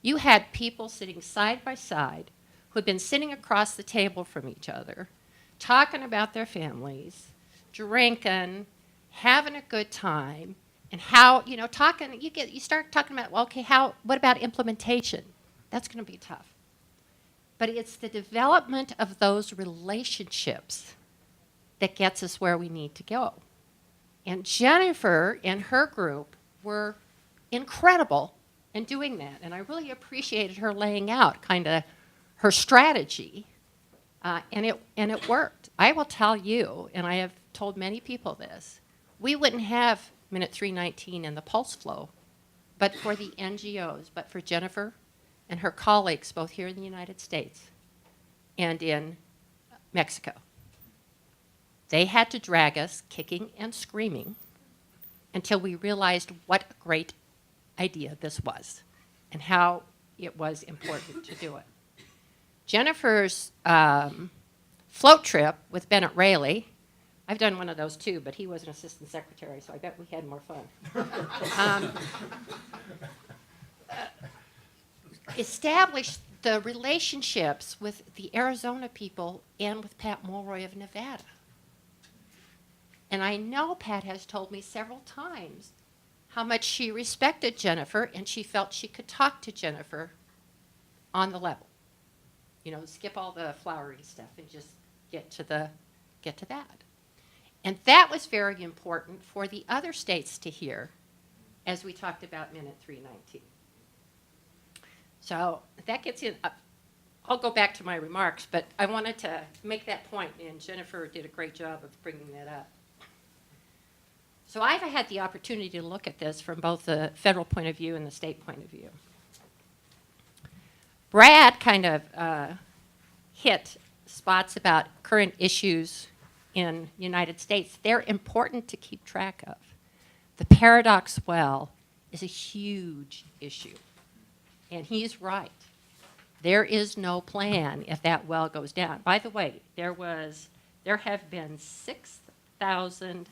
You had people sitting side by side who had been sitting across the table from each other, talking about their families, drinking, having a good time, and how, you start talking about, well, okay, what about implementation? That's going to be tough. But it's the development of those relationships that gets us where we need to go. And Jennifer and her group were incredible in doing that. And I really appreciated her laying out kind of her strategy. And it worked. I will tell you, and I have told many people this, we wouldn't have Minute 319 and the pulse flow, but for the NGOs, but for Jennifer and her colleagues, both here in the United States and in Mexico. They had to drag us kicking and screaming until we realized what a great idea this was and how it was important to do it. Jennifer's float trip with Bennett Rayleigh, I've done one of those too, but he was an assistant secretary, so I bet we had more fun. Established the relationships with the Arizona people and with Pat Mulroy of Nevada. And I know Pat has told me several times how much she respected Jennifer and she felt she could talk to Jennifer on the level. Skip all the flowery stuff and just get to that. And that was very important for the other states to hear as we talked about Minute 319. So that gets in. I'll go back to my remarks, but I wanted to make that point, and Jennifer did a great job of bringing that up. So I've had the opportunity to look at this from both the federal point of view and the state point of view. Brad kind of hit spots about current issues in the United States. They're important to keep track of. The paradox well is a huge issue, and he's right. There is no plan if that well goes down. By the way, there have been 6,000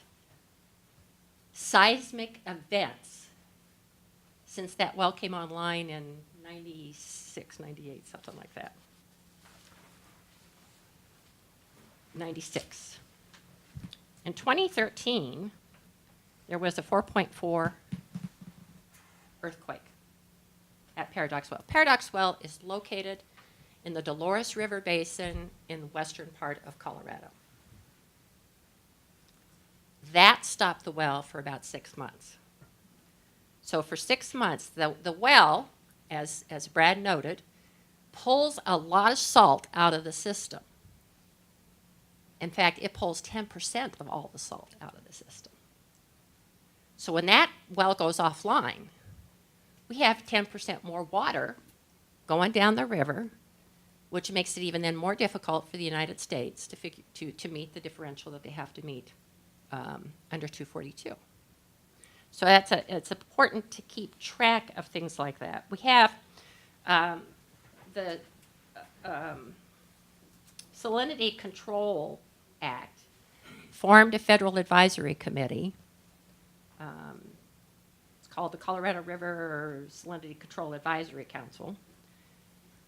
seismic events since that well came online in 96, 98, something like that. 96. In 2013, there was a 4.4 earthquake at Paradox Well. Paradox Well is located in the Dolores River Basin in the western part of Colorado. That stopped the well for about 6 months. So for 6 months, the well, as Brad noted, pulls a lot of salt out of the system. In fact, it pulls 10% of all the salt out of the system. So when that well goes offline, we have 10% more water going down the river, which makes it even then more difficult for the United States to meet the differential that they have to meet under 242. So it's important to keep track of things like that. We have the Salinity Control Act formed a federal advisory committee. It's called the Colorado River Salinity Control Advisory Council.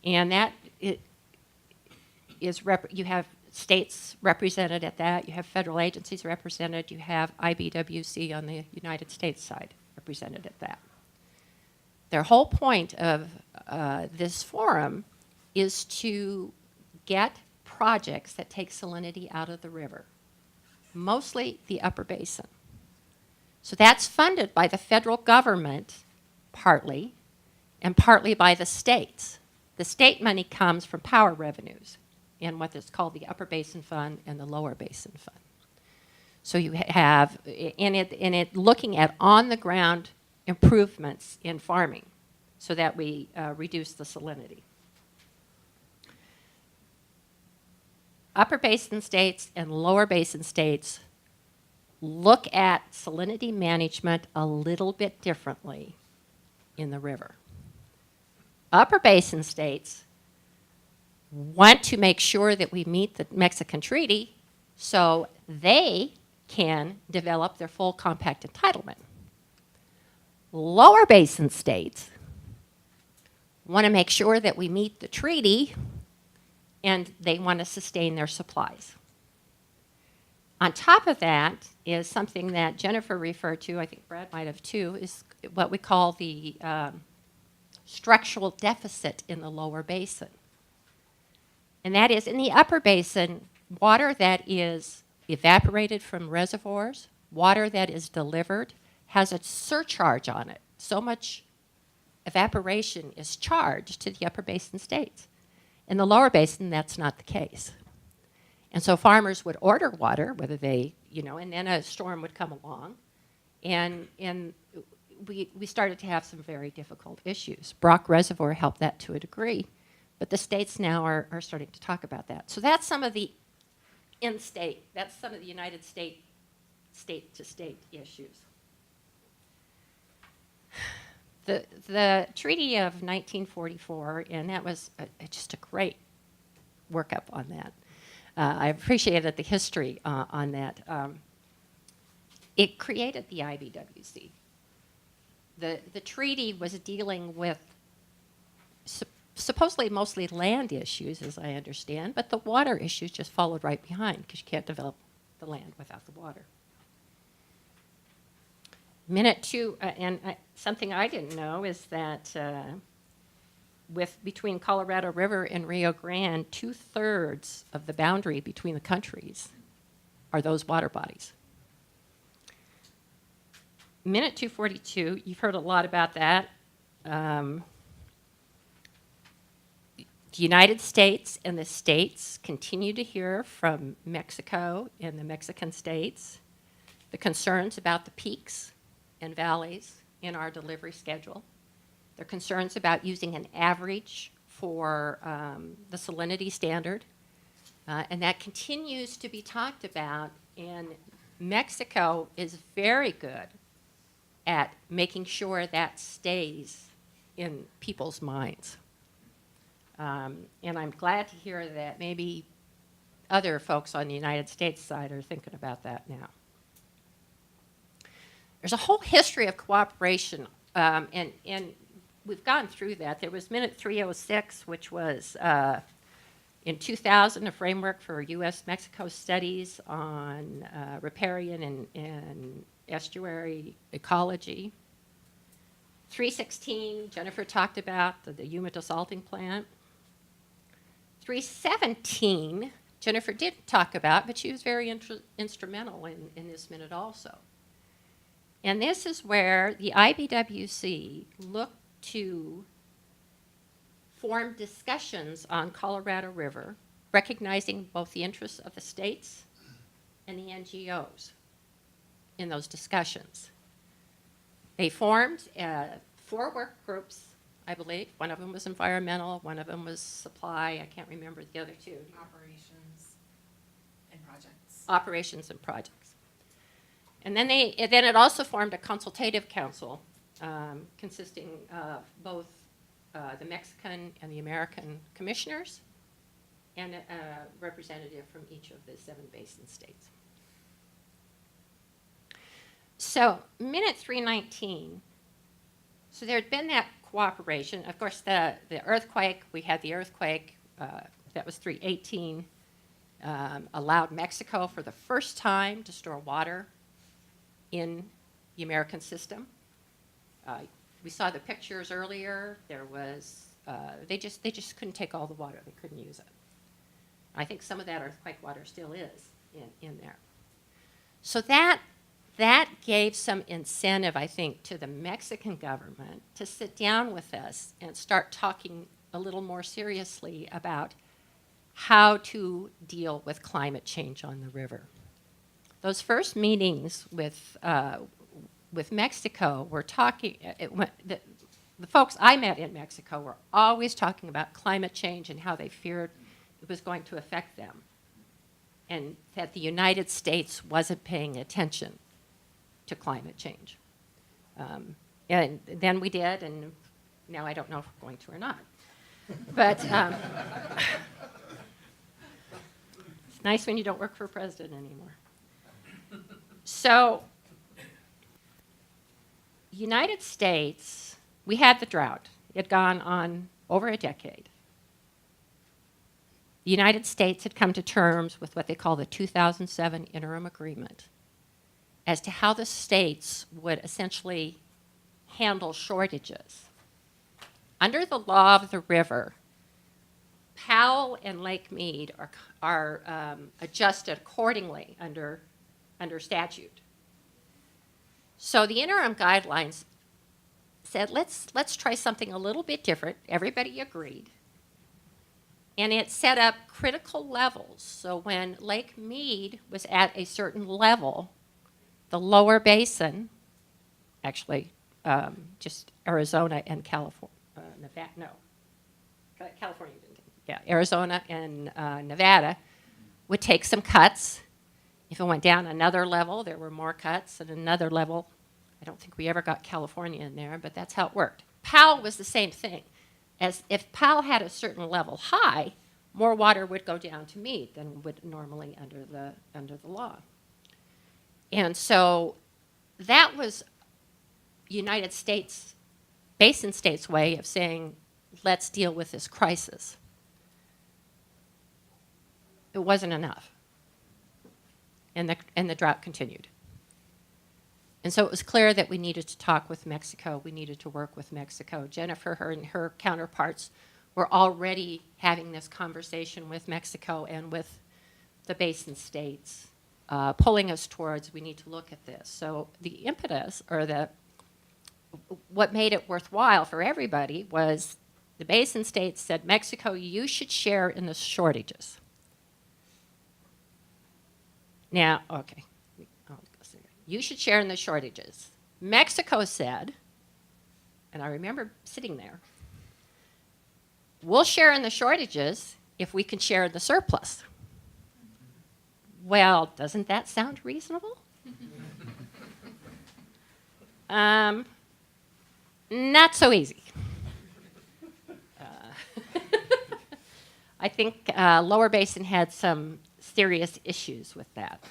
And that you have states represented at that, you have federal agencies represented, you have IBWC on the United States side represented at that. Their whole point of this forum is to get projects that take salinity out of the river, mostly the upper basin. So that's funded by the federal government partly, and partly by the states. The state money comes from power revenues in what is called the Upper Basin Fund and the Lower Basin Fund. So you have in it looking at on-the-ground improvements in farming so that we reduce the salinity. Upper Basin states and Lower Basin states look at salinity management a little bit differently in the river. Upper Basin states want to make sure that we meet the Mexican treaty so they can develop their full compact entitlement. Lower Basin states want to make sure that we meet the treaty and they want to sustain their supplies. On top of that is something that Jennifer referred to, I think Brad might have too, is what we call the structural deficit in the lower basin. And that is in the upper basin, water that is evaporated from reservoirs, water that is delivered, has a surcharge on it. So much evaporation is charged to the upper basin states. In the lower basin, that's not the case. And so farmers would order water, whether they, and then a storm would come along, and we started to have some very difficult issues. Brock Reservoir helped that to a degree, but the states now are starting to talk about that. So that's some of the in-state, that's some of the United States state-to-state issues. The Treaty of 1944, and that was just a great workup on that. I appreciated the history on that. It created the IBWC. The treaty was dealing with supposedly mostly land issues, as I understand, but the water issues just followed right behind because you can't develop the land without the water. Minute two, something I didn't know is that between Colorado River and Rio Grande, 2/3 of the boundary between the countries are those water bodies. Minute 242, you've heard a lot about that. The United States and the states continue to hear from Mexico and the Mexican states the concerns about the peaks and valleys in our delivery schedule. Their concerns about using an average for the salinity standard. And that continues to be talked about, and Mexico is very good at making sure that stays in people's minds. And I'm glad to hear that maybe other folks on the United States side are thinking about that now. There's a whole history of cooperation, and we've gone through that. There was Minute 306, which was in 2000 a framework for U.S.-Mexico studies on riparian and estuary ecology. 316, Jennifer talked about the Yuma desalting plant. 317, Jennifer did talk about, but she was very instrumental in this minute also. And this is where the IBWC looked to form discussions on Colorado River, recognizing both the interests of the states and the NGOs in those discussions. They formed 4 work groups, I believe. One of them was environmental, one of them was supply. I can't remember the other 2. Operations and projects. Operations and projects. And then it also formed a consultative council consisting of both the Mexican and the American commissioners and a representative from each of the 7 basin states. So, minute 319, so there had been that cooperation. Of course, the earthquake, we had the earthquake, that was 318, allowed Mexico for the first time to store water in the American system. We saw the pictures earlier. There was, they just couldn't take all the water. They couldn't use it. I think some of that earthquake water still is in there. So that gave some incentive, I think, to the Mexican government to sit down with us and start talking a little more seriously about how to deal with climate change on the river. Those first meetings with Mexico were talking, the folks I met in Mexico were always talking about climate change and how they feared it was going to affect them, and that the United States wasn't paying attention to climate change. And then we did, and now I don't know if we're going to or not. But it's nice when you don't work for a president anymore. So, United States, we had the drought. It had gone on over a decade. The United States had come to terms with what they call the 2007 Interim Agreement as to how the states would essentially handle shortages. Under the law of the river, Powell and Lake Mead are adjusted accordingly under statute. So the interim guidelines said, let's try something a little bit different. Everybody agreed. And it set up critical levels. So when Lake Mead was at a certain level, the lower basin, actually just Arizona and California, California didn't. Yeah, Arizona and Nevada would take some cuts. If it went down another level, there were more cuts, and another level. I don't think we ever got California in there, but that's how it worked. Powell was the same thing. As if Powell had a certain level high, more water would go down to Mead than would normally under the law. And so that was United States, basin states' way of saying, let's deal with this crisis. It wasn't enough. And the drought continued. And so it was clear that we needed to talk with Mexico. We needed to work with Mexico. Jennifer, her and her counterparts were already having this conversation with Mexico and with the basin states, pulling us towards, we need to look at this. So the impetus, or what made it worthwhile for everybody was the basin states said, Mexico, you should share in the shortages. Now, okay, you should share in the shortages. Mexico said, and I remember sitting there, we'll share in the shortages if we can share in the surplus. Well, doesn't that sound reasonable? Not so easy. I think Lower Basin had some serious issues with that.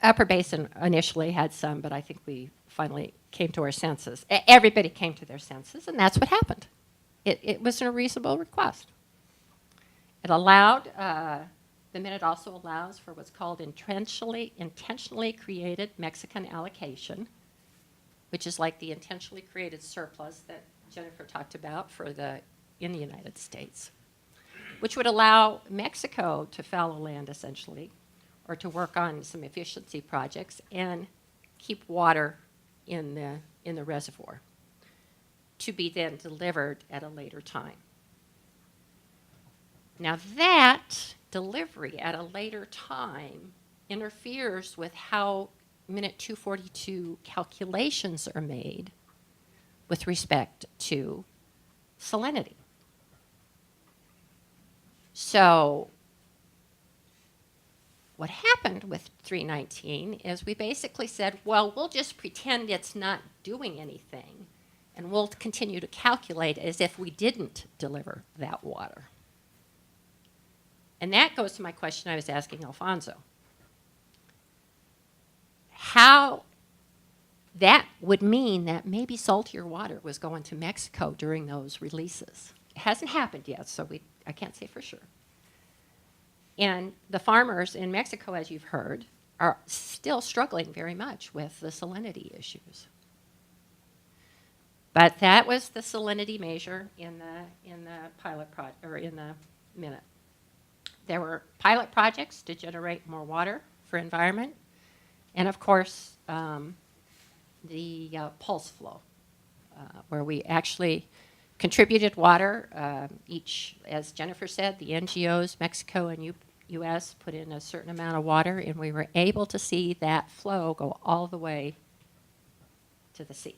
Upper Basin initially had some, but I think we finally came to our senses. Everybody came to their senses, and that's what happened. It was a reasonable request. It allowed, the minute also allows for what's called intentionally created Mexican allocation which is like the intentionally created surplus that Jennifer talked about in the United States, which would allow Mexico to fallow land essentially, or to work on some efficiency projects and keep water in the reservoir to be then delivered at a later time. Now that delivery at a later time interferes with how Minute 242 calculations are made with respect to salinity. So what happened with 319 is we basically said, well, we'll just pretend it's not doing anything, and we'll continue to calculate as if we didn't deliver that water. And that goes to my question I was asking Alfonso. How that would mean that maybe saltier water was going to Mexico during those releases. It hasn't happened yet, so I can't say for sure. And the farmers in Mexico, as you've heard, are still struggling very much with the salinity issues. But that was the salinity measure in the in the minute. There were pilot projects to generate more water for environment, and of course the pulse flow, where we actually contributed water. Each, as Jennifer said, the NGOs, Mexico and U.S. put in a certain amount of water, and we were able to see that flow go all the way to the sea.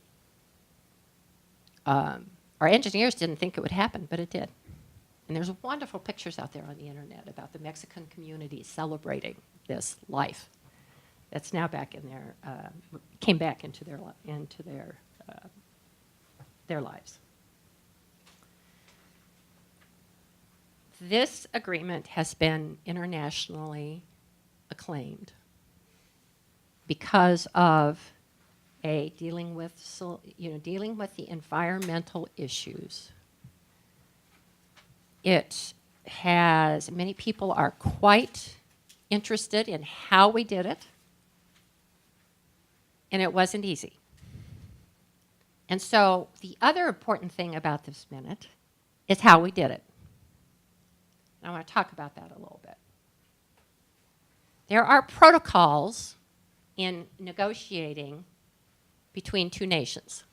Our engineers didn't think it would happen, but it did. And there's wonderful pictures out there on the internet about the Mexican community celebrating this life that's now back in their, came back into their lives. This agreement has been internationally acclaimed because of dealing with the environmental issues. It has, many people are quite interested in how we did it, and it wasn't easy. And so the other important thing about this minute is how we did it. I want to talk about that a little bit. There are protocols in negotiating between two nations.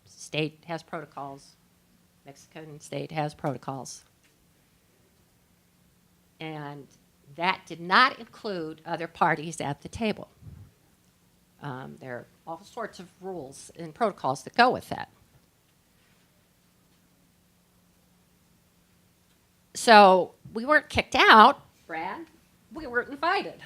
State has protocols. Mexican state has protocols. And that did not include other parties at the table. There are all sorts of rules and protocols that go with that. So we weren't kicked out, Brad. We weren't invited.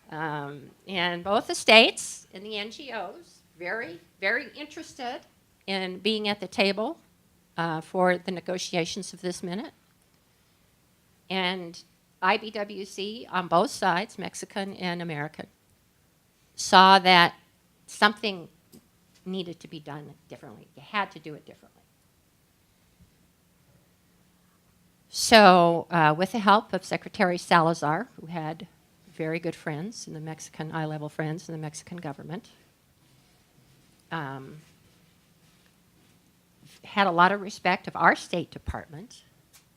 And both the states and the NGOs, very, very interested in being at the table for the negotiations of this minute. And IBWC on both sides, Mexican and American, saw that something needed to be done differently. You had to do it differently. So with the help of Secretary Salazar, who had very good friends in the Mexican, high-level friends in the Mexican government, had a lot of respect of our State Department.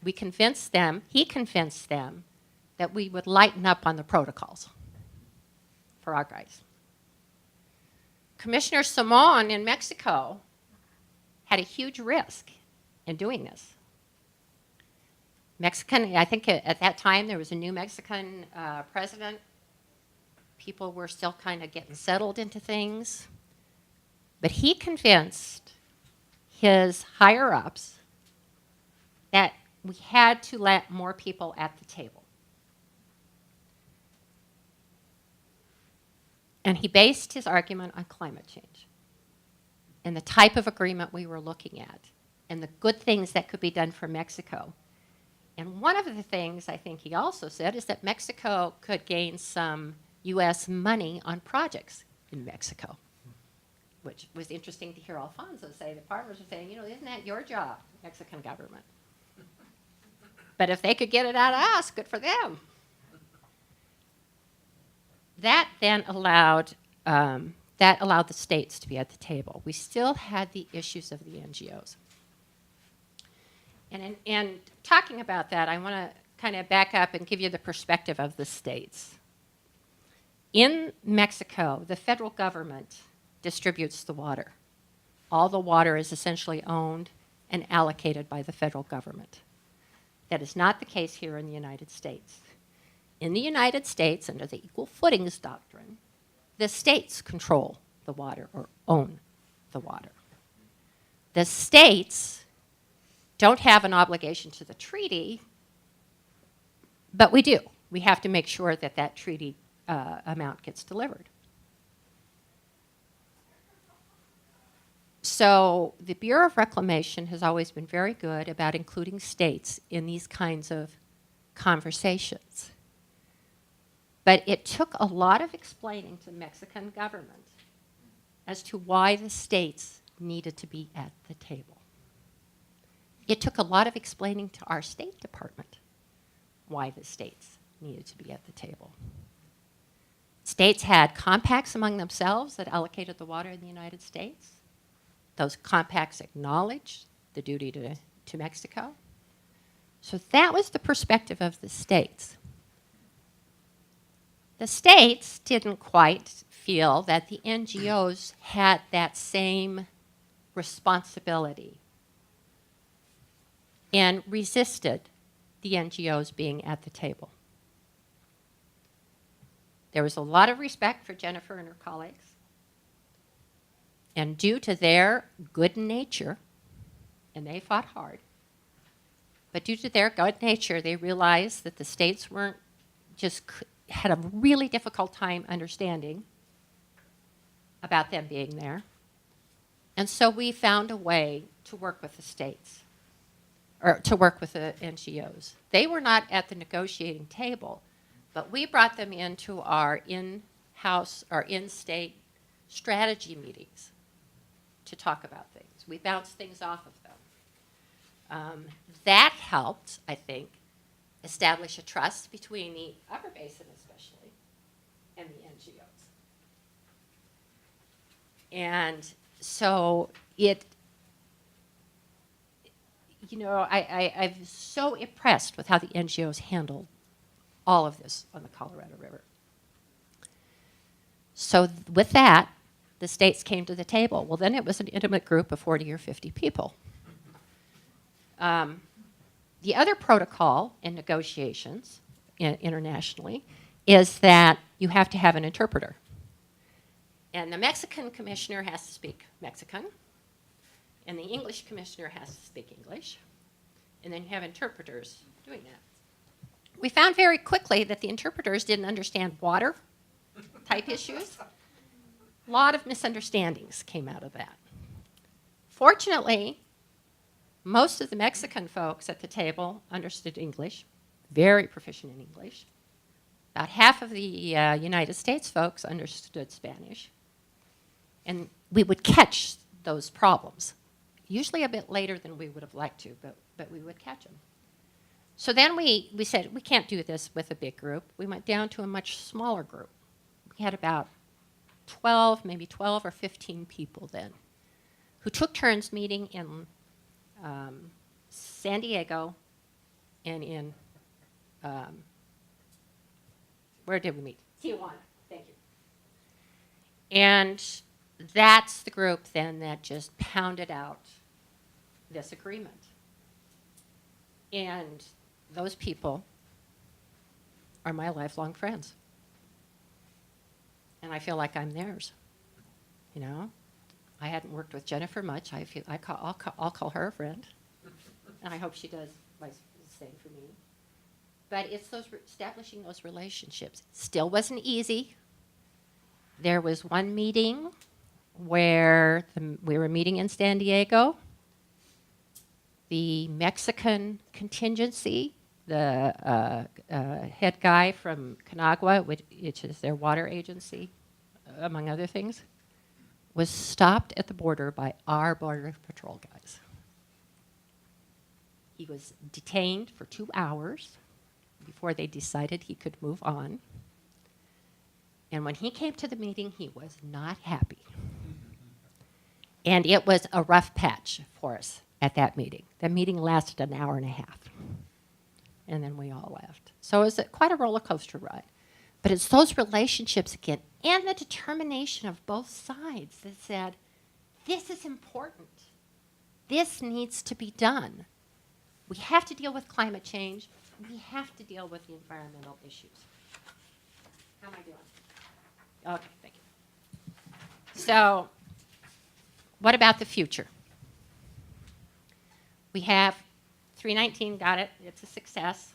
He convinced them that we would lighten up on the protocols for our guys. Commissioner Simon in Mexico had a huge risk in doing this. Mexican, I think at that time there was a new Mexican president. People were still kind of getting settled into things. But he convinced his higher-ups that we had to let more people at the table. And he based his argument on climate change and the type of agreement we were looking at and the good things that could be done for Mexico. And one of the things I think he also said is that Mexico could gain some U.S. money on projects in Mexico, which was interesting to hear Alfonso say. The farmers were saying, isn't that your job, Mexican government? But if they could get it out of us, good for them. That then allowed them that allowed the states to be at the table. We still had the issues of the NGOs. And in talking about that, I want to kind of back up and give you the perspective of the states. In Mexico, the federal government distributes the water. All the water is essentially owned and allocated by the federal government. That is not the case here in the United States. In the United States, under the Equal Footings Doctrine, the states control the water or own the water. The states don't have an obligation to the treaty, but we do. We have to make sure that that treaty amount gets delivered. So the Bureau of Reclamation has always been very good about including states in these kinds of conversations. But it took a lot of explaining to the Mexican government as to why the states needed to be at the table. It took a lot of explaining to our State Department why the states needed to be at the table. States had compacts among themselves that allocated the water in the United States. Those compacts acknowledged the duty to Mexico. So that was the perspective of the states. The states didn't quite feel that the NGOs had that same responsibility and resisted the NGOs being at the table. There was a lot of respect for Jennifer and her colleagues. And due to their good nature, and they fought hard, but due to their good nature, they realized that the states weren't just had a really difficult time understanding about them being there. And so we found a way to work with the states, or to work with the NGOs. They were not at the negotiating table, but we brought them into our in-house or in-state strategy meetings to talk about things. We bounced things off of them. That helped, I think, establish a trust between the Upper Basin especially and the NGOs. And so it, you know, I'm so impressed with how the NGOs handled all of this on the Colorado River. So with that, the states came to the table. Well, then it was an intimate group of 40 or 50 people. The other protocol in negotiations internationally is that you have to have an interpreter. And the Mexican commissioner has to speak Mexican, and the English commissioner has to speak English, and then you have interpreters doing that. We found very quickly that the interpreters didn't understand water type issues. A lot of misunderstandings came out of that. Fortunately, most of the Mexican folks at the table understood English, very proficient in English. About half of the United States folks understood Spanish. And we would catch those problems, usually a bit later than we would have liked to, but we would catch them. So then we said, we can't do this with a big group. We went down to a much smaller group. We had about 12, maybe 12 or 15 people then, who took turns meeting in San Diego and in, where did we meet? Tijuana, thank you. And that's the group then that just pounded out this agreement. And those people are my lifelong friends. And I feel like I'm theirs, you know? I hadn't worked with Jennifer much. I'll call her a friend. And I hope she does the same for me. But it's establishing those relationships. Still wasn't easy. There was one meeting where we were meeting in San Diego. The Mexican Contingency, the head guy from Conagua, which is their water agency, among other things, was stopped at the border by our Border Patrol guys. He was detained for 2 hours before they decided he could move on. And when he came to the meeting, he was not happy. And it was a rough patch for us at that meeting. The meeting lasted an hour and a half. And then we all left. So it was quite a roller coaster ride. But it's those relationships again and the determination of both sides that said, this is important. This needs to be done. We have to deal with climate change. We have to deal with the environmental issues. How am I doing? Okay, thank you. So, what about the future? We have 319, got it, it's a success.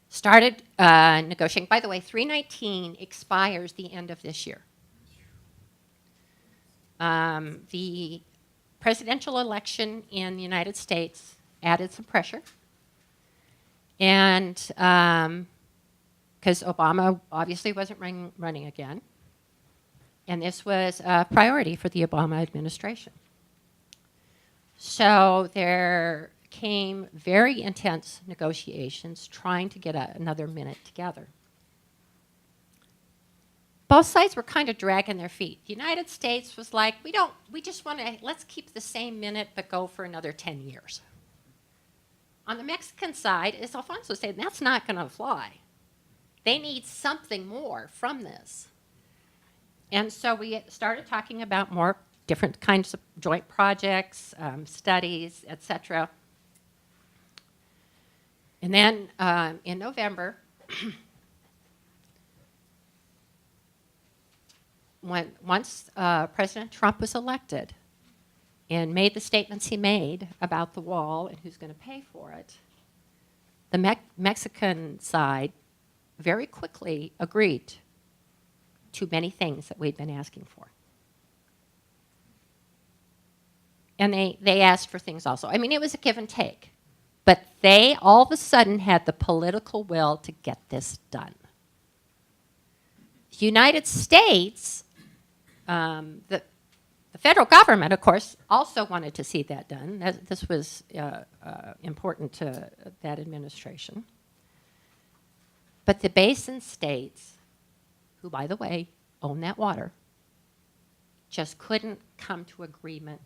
Started negotiating. By the way, 319 expires the end of this year. The presidential election in the United States added some pressure. And because Obama obviously wasn't running again. And this was a priority for the Obama administration. So there came very intense negotiations trying to get another minute together. Both sides were kind of dragging their feet. The United States was like, we just want to, let's keep the same minute but go for another 10 years. On the Mexican side, as Alfonso said, that's not going to fly. They need something more from this. And so we started talking about more different kinds of joint projects, studies, etc. And then in November, once President Trump was elected and made the statements he made about the wall and who's going to pay for it, the Mexican side very quickly agreed to many things that we'd been asking for. And they asked for things also. I mean, it was a give and take. But they all of a sudden had the political will to get this done. The United States, the federal government, of course, also wanted to see that done. This was important to that administration. But the Basin states, who, by the way, own that water, just couldn't come to agreement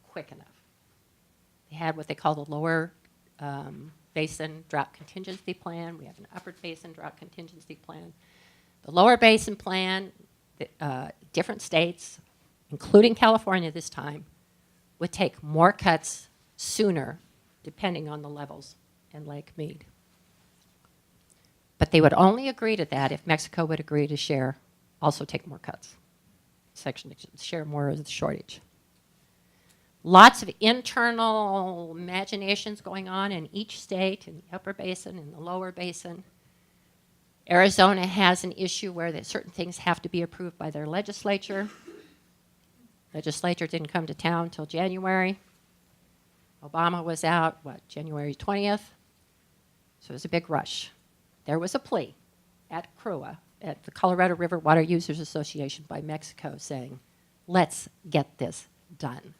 quick enough. They had what they call the Lower Basin Drought Contingency Plan. We have an Upper Basin Drought Contingency Plan. The Lower Basin Plan, different states, including California this time, would take more cuts sooner, depending on the levels in Lake Mead. But they would only agree to that if Mexico would agree to also take more cuts, share more of the shortage. Lots of internal imaginations going on in each state, in the Upper Basin and the Lower Basin. Arizona has an issue where certain things have to be approved by their legislature. Legislature didn't come to town until January. Obama was out, January 20th? So it was a big rush. There was a plea at CRUA, at the Colorado River Water Users Association by Mexico, saying, let's get this done.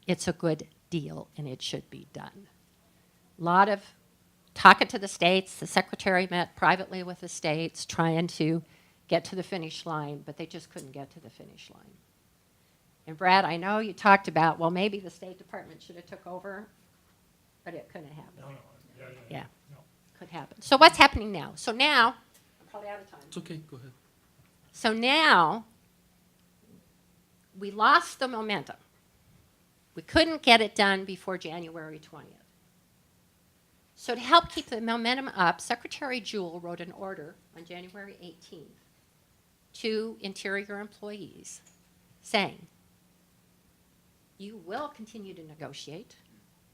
It's a good deal and it should be done. A lot of talking to the states. The secretary met privately with the states trying to get to the finish line, but they just couldn't get to the finish line. And Brad, I know you talked about, well, maybe the State Department should have took over, but it couldn't happen. Yeah. Could happen. So what's happening now? So now, I'm probably out of time. It's okay, go ahead. So now, we lost the momentum. We couldn't get it done before January 20th. So to help keep the momentum up, Secretary Jewell wrote an order on January 18th to Interior employees saying, you will continue to negotiate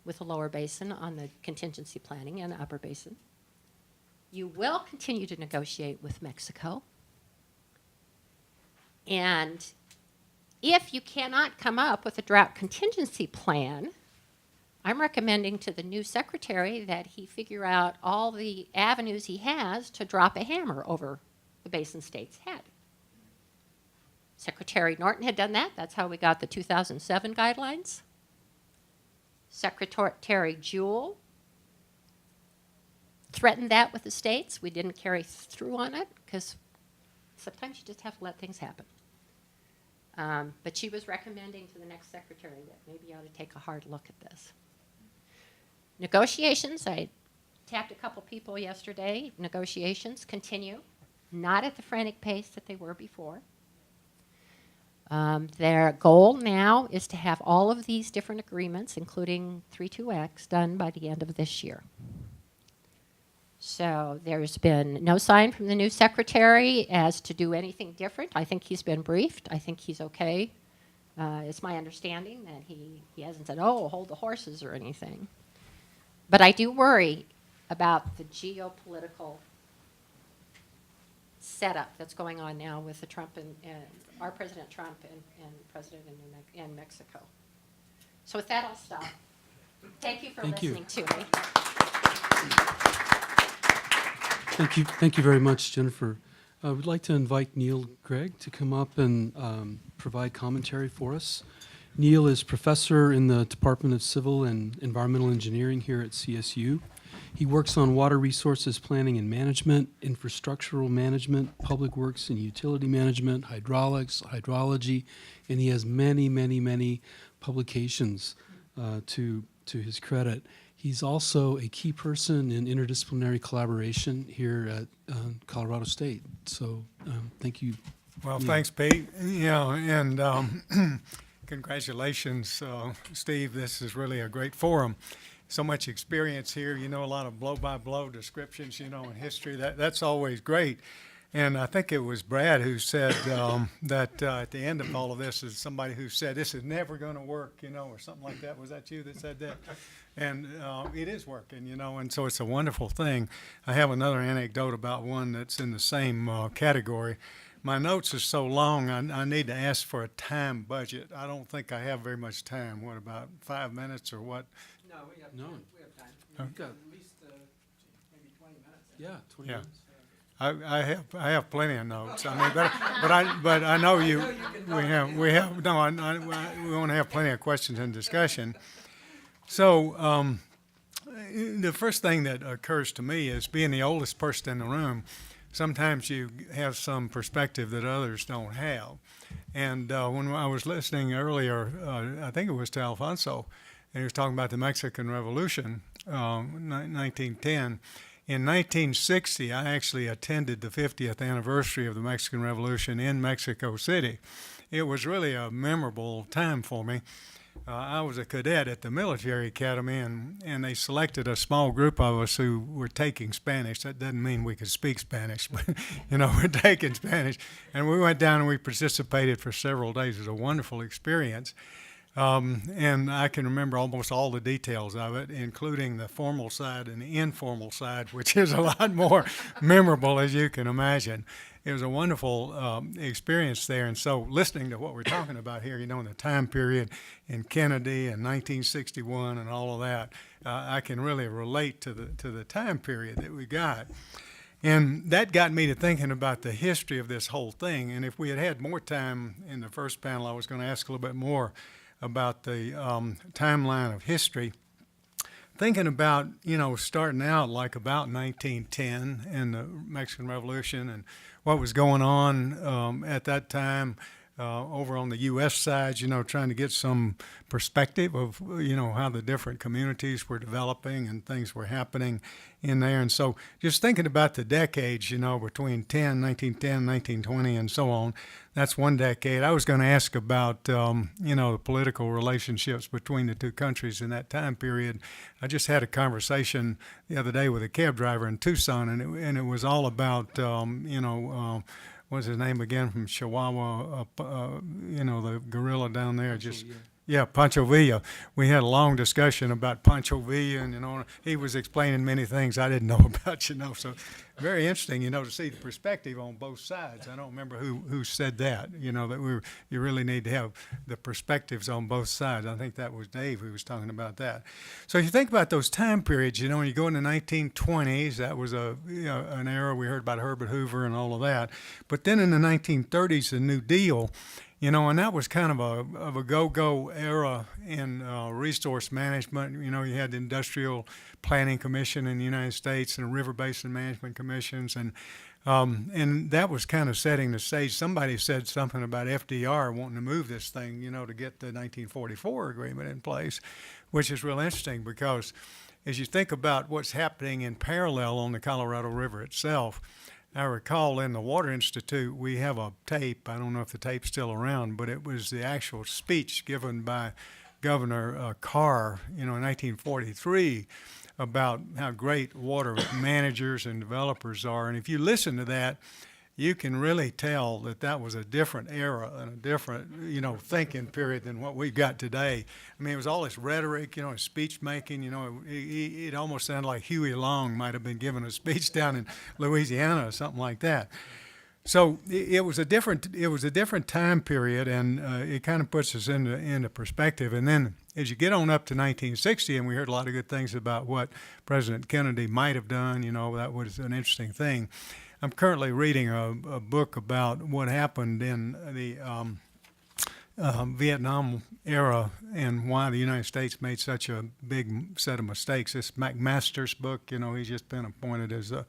with the Lower Basin on the contingency planning and the Upper Basin. You will continue to negotiate with Mexico. And if you cannot come up with a drought contingency plan, I'm recommending to the new secretary that he figure out all the avenues he has to drop a hammer over the Basin state's head. Secretary Norton had done that. That's how we got the 2007 guidelines. Secretary Jewell threatened that with the states. We didn't carry through on it because sometimes you just have to let things happen. But she was recommending to the next secretary that maybe you ought to take a hard look at this. Negotiations, I tapped a couple people yesterday. Negotiations continue, not at the frantic pace that they were before. Their goal now is to have all of these different agreements, including 32X, done by the end of this year. So there's been no sign from the new secretary as to do anything different. I think he's been briefed. I think he's okay. It's my understanding that he hasn't said, oh, hold the horses or anything. But I do worry about the geopolitical setup that's going on now with the Trump and our President Trump and President in Mexico. So with that, I'll stop. Thank you for listening to me. Thank you very much, Jennifer. We'd like to invite Neil Gregg to come up and provide commentary for us. Neil is professor in the Department of Civil and Environmental Engineering here at CSU. He works on water resources planning and management, infrastructural management, public works and utility management, hydraulics, hydrology, and he has many publications to his credit. He's also a key person in interdisciplinary collaboration here at Colorado State. So thank you. Well, Neil. thanks, Pete. Yeah, and congratulations, Steve. This is really a great forum. So much experience here. You know, a lot of blow-by-blow descriptions, you know, in history. That's always great. And I think it was Brad who said that at the end of all of this is somebody who said, this is never going to work, you know, or something like that. Was that you that said that? And it is working, you know, and so it's a wonderful thing. I have another anecdote about one that's in the same category. My notes are so long, I need to ask for a time budget. I don't think I have very much time. What, about 5 minutes or what? No, we have, No. we have time. You've got, At least maybe 20 minutes. yeah, 20 Yeah. minutes. I have plenty of notes. I mean, but I know you. We have no. We want to have plenty of questions and discussion. So the first thing that occurs to me is being the oldest person in the room. Sometimes you have some perspective that others don't have. And when I was listening earlier, I think it was to Alfonso, and he was talking about the Mexican Revolution, 1910. In 1960, I actually attended the 50th anniversary of the Mexican Revolution in Mexico City. It was really a memorable time for me. I was a cadet at the military academy, and they selected a small group of us who were taking Spanish. That doesn't mean we could speak Spanish, but, you know, we're taking Spanish. And we went down and we participated for several days. It was a wonderful experience. And I can remember almost all the details of it, including the formal side and the informal side, which is a lot more memorable, as you can imagine. It was a wonderful experience there. And so listening to what we're talking about here, you know, in the time period in Kennedy and 1961 and all of that, I can really relate to the time period that we got. And that got me to thinking about the history of this whole thing. And if we had had more time in the first panel, I was going to ask a little bit more about the timeline of history. Thinking about, you know, starting out like about 1910 and the Mexican Revolution and what was going on at that time over on the U.S. side, you know, trying to get some perspective of, you know, how the different communities were developing and things were happening in there. And so just thinking about the decades, you know, between 1910, 1920, and so on, that's one decade. I was going to ask about, you know, the political relationships between the two countries in that time period. I just had a conversation the other day with a cab driver in Tucson, and it was all about, you know, what's his name again from Chihuahua, you know, the gorilla down there. Yeah, Pancho Villa. We had a long discussion about Pancho Villa, and, you know, he was explaining many things I didn't know about, you know, so very interesting, you know, to see the perspective on both sides. I don't remember who said that, you know, that you really need to have the perspectives on both sides. I think that was Dave who was talking about that. So if you think about those time periods, you know, when you go in the 1920s, that was an era we heard about Herbert Hoover and all of that. But then in the 1930s, the New Deal, you know, and that was kind of a go-go era in resource management. You know, you had the Industrial Planning Commission in the United States and the River Basin Management Commissions, and And that was kind of setting the stage. Somebody said something about FDR wanting to move this thing, to get the 1944 agreement in place, which is real interesting because as you think about what's happening in parallel on the Colorado River itself, I recall in the Water Institute, we have a tape. I don't know if the tape's still around, but it was the actual speech given by Governor Carr, in 1943 about how great water managers and developers are. And if you listen to that, you can really tell that that was a different era and a different, thinking period than what we've got today. I mean, it was all this rhetoric, speech making, it almost sounded like Huey Long might have been giving a speech down in Louisiana or something like that. So it was a different time period, and it kind of puts us into perspective. And then as you get on up to 1960, and we heard a lot of good things about what President Kennedy might have done, that was an interesting thing. I'm currently reading a book about what happened in the Vietnam era and why the United States made such a big set of mistakes. This McMaster's book, he's just been appointed as a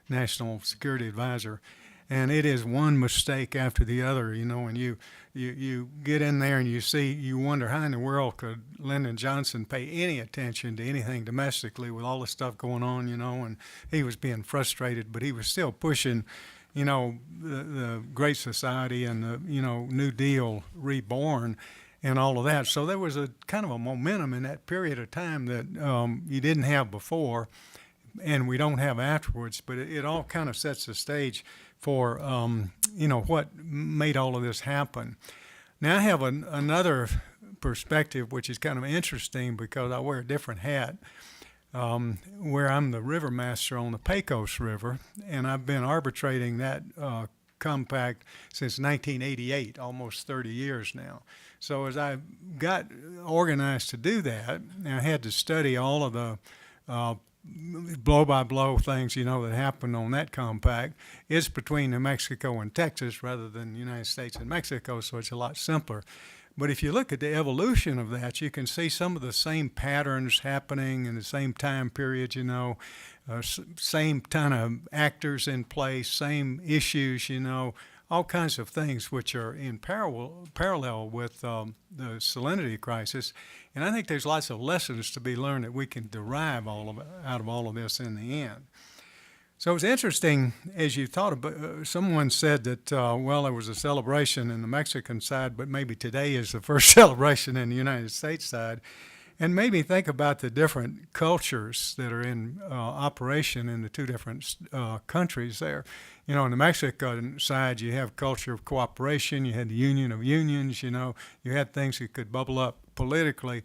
national security advisor. And it is one mistake after the other, and you get in there and you wonder how in the world could Lyndon Johnson pay any attention to anything domestically with all the stuff going on, and he was being frustrated, but he was still pushing, the Great Society and the, New Deal reborn and all of that. So there was a kind of a momentum in that period of time that you didn't have before and we don't have afterwards, but it all kind of sets the stage for, what made all of this happen. Now, I have another perspective, which is kind of interesting because I wear a different hat, where I'm the river master on the Pecos River, and I've been arbitrating that compact since 1988, almost 30 years now. So as I got organized to do that, I had to study all of the blow-by-blow things, that happened on that compact. It's between New Mexico and Texas rather than the United States and Mexico, so it's a lot simpler. But if you look at the evolution of that, you can see some of the same patterns happening in the same time period, same kind of actors in place, same issues, all kinds of things which are in parallel with the salinity crisis. And I think there's lots of lessons to be learned that we can derive out of all of this in the end. So it's interesting, as you thought about, someone said that, there was a celebration in the Mexican side, but maybe today is the first celebration in the United States side. And maybe think about the different cultures that are in operation in the two different countries there. On the Mexican side, you have culture of cooperation. You had the Union of Unions. You had things that could bubble up politically.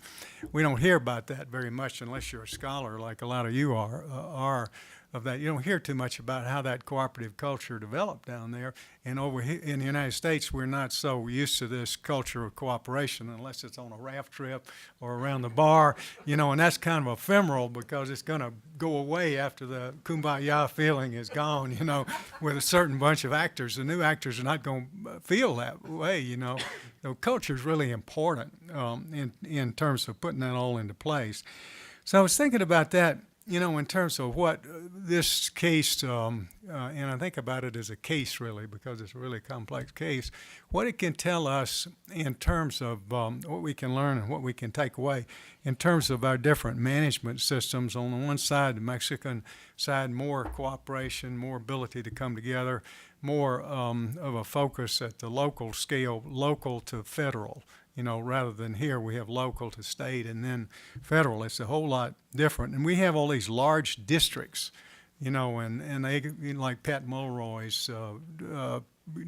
We don't hear about that very much unless you're a scholar, like a lot of you are of that. You don't hear too much about how that cooperative culture developed down there. And over here in the United States, we're not so used to this culture of cooperation unless it's on a raft trip or around the bar, and that's kind of ephemeral because it's going to go away after the kumbaya feeling is gone, with a certain bunch of actors. The new actors are not going to feel that way, So culture is really important in terms of putting that all into place. So I was thinking about that, in terms of what this case, and I think about it as a case really because it's a really complex case, what it can tell us in terms of what we can learn and what we can take away in terms of our different management systems. On the one side, the Mexican side, more cooperation, more ability to come together, more of a focus at the local scale, local to federal. Rather than here we have local to state and then federal. It's a whole lot different. And we have all these large districts, and they, like Pat Mulroy's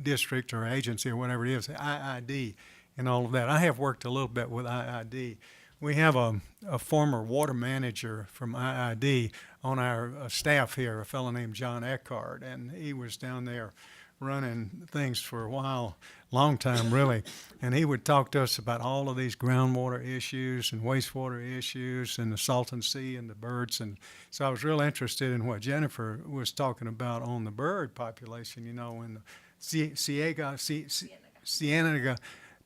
district or agency or whatever it is, IID and all of that. I have worked a little bit with IID. We have a former water manager from IID on our staff here, a fellow named John Eckhart, and he was down there running things for a while, long time really, and he would talk to us about all of these groundwater issues and wastewater issues and the Salton Sea and the birds. And so I was real interested in what Jennifer was talking about on the bird population, in the Ciénaga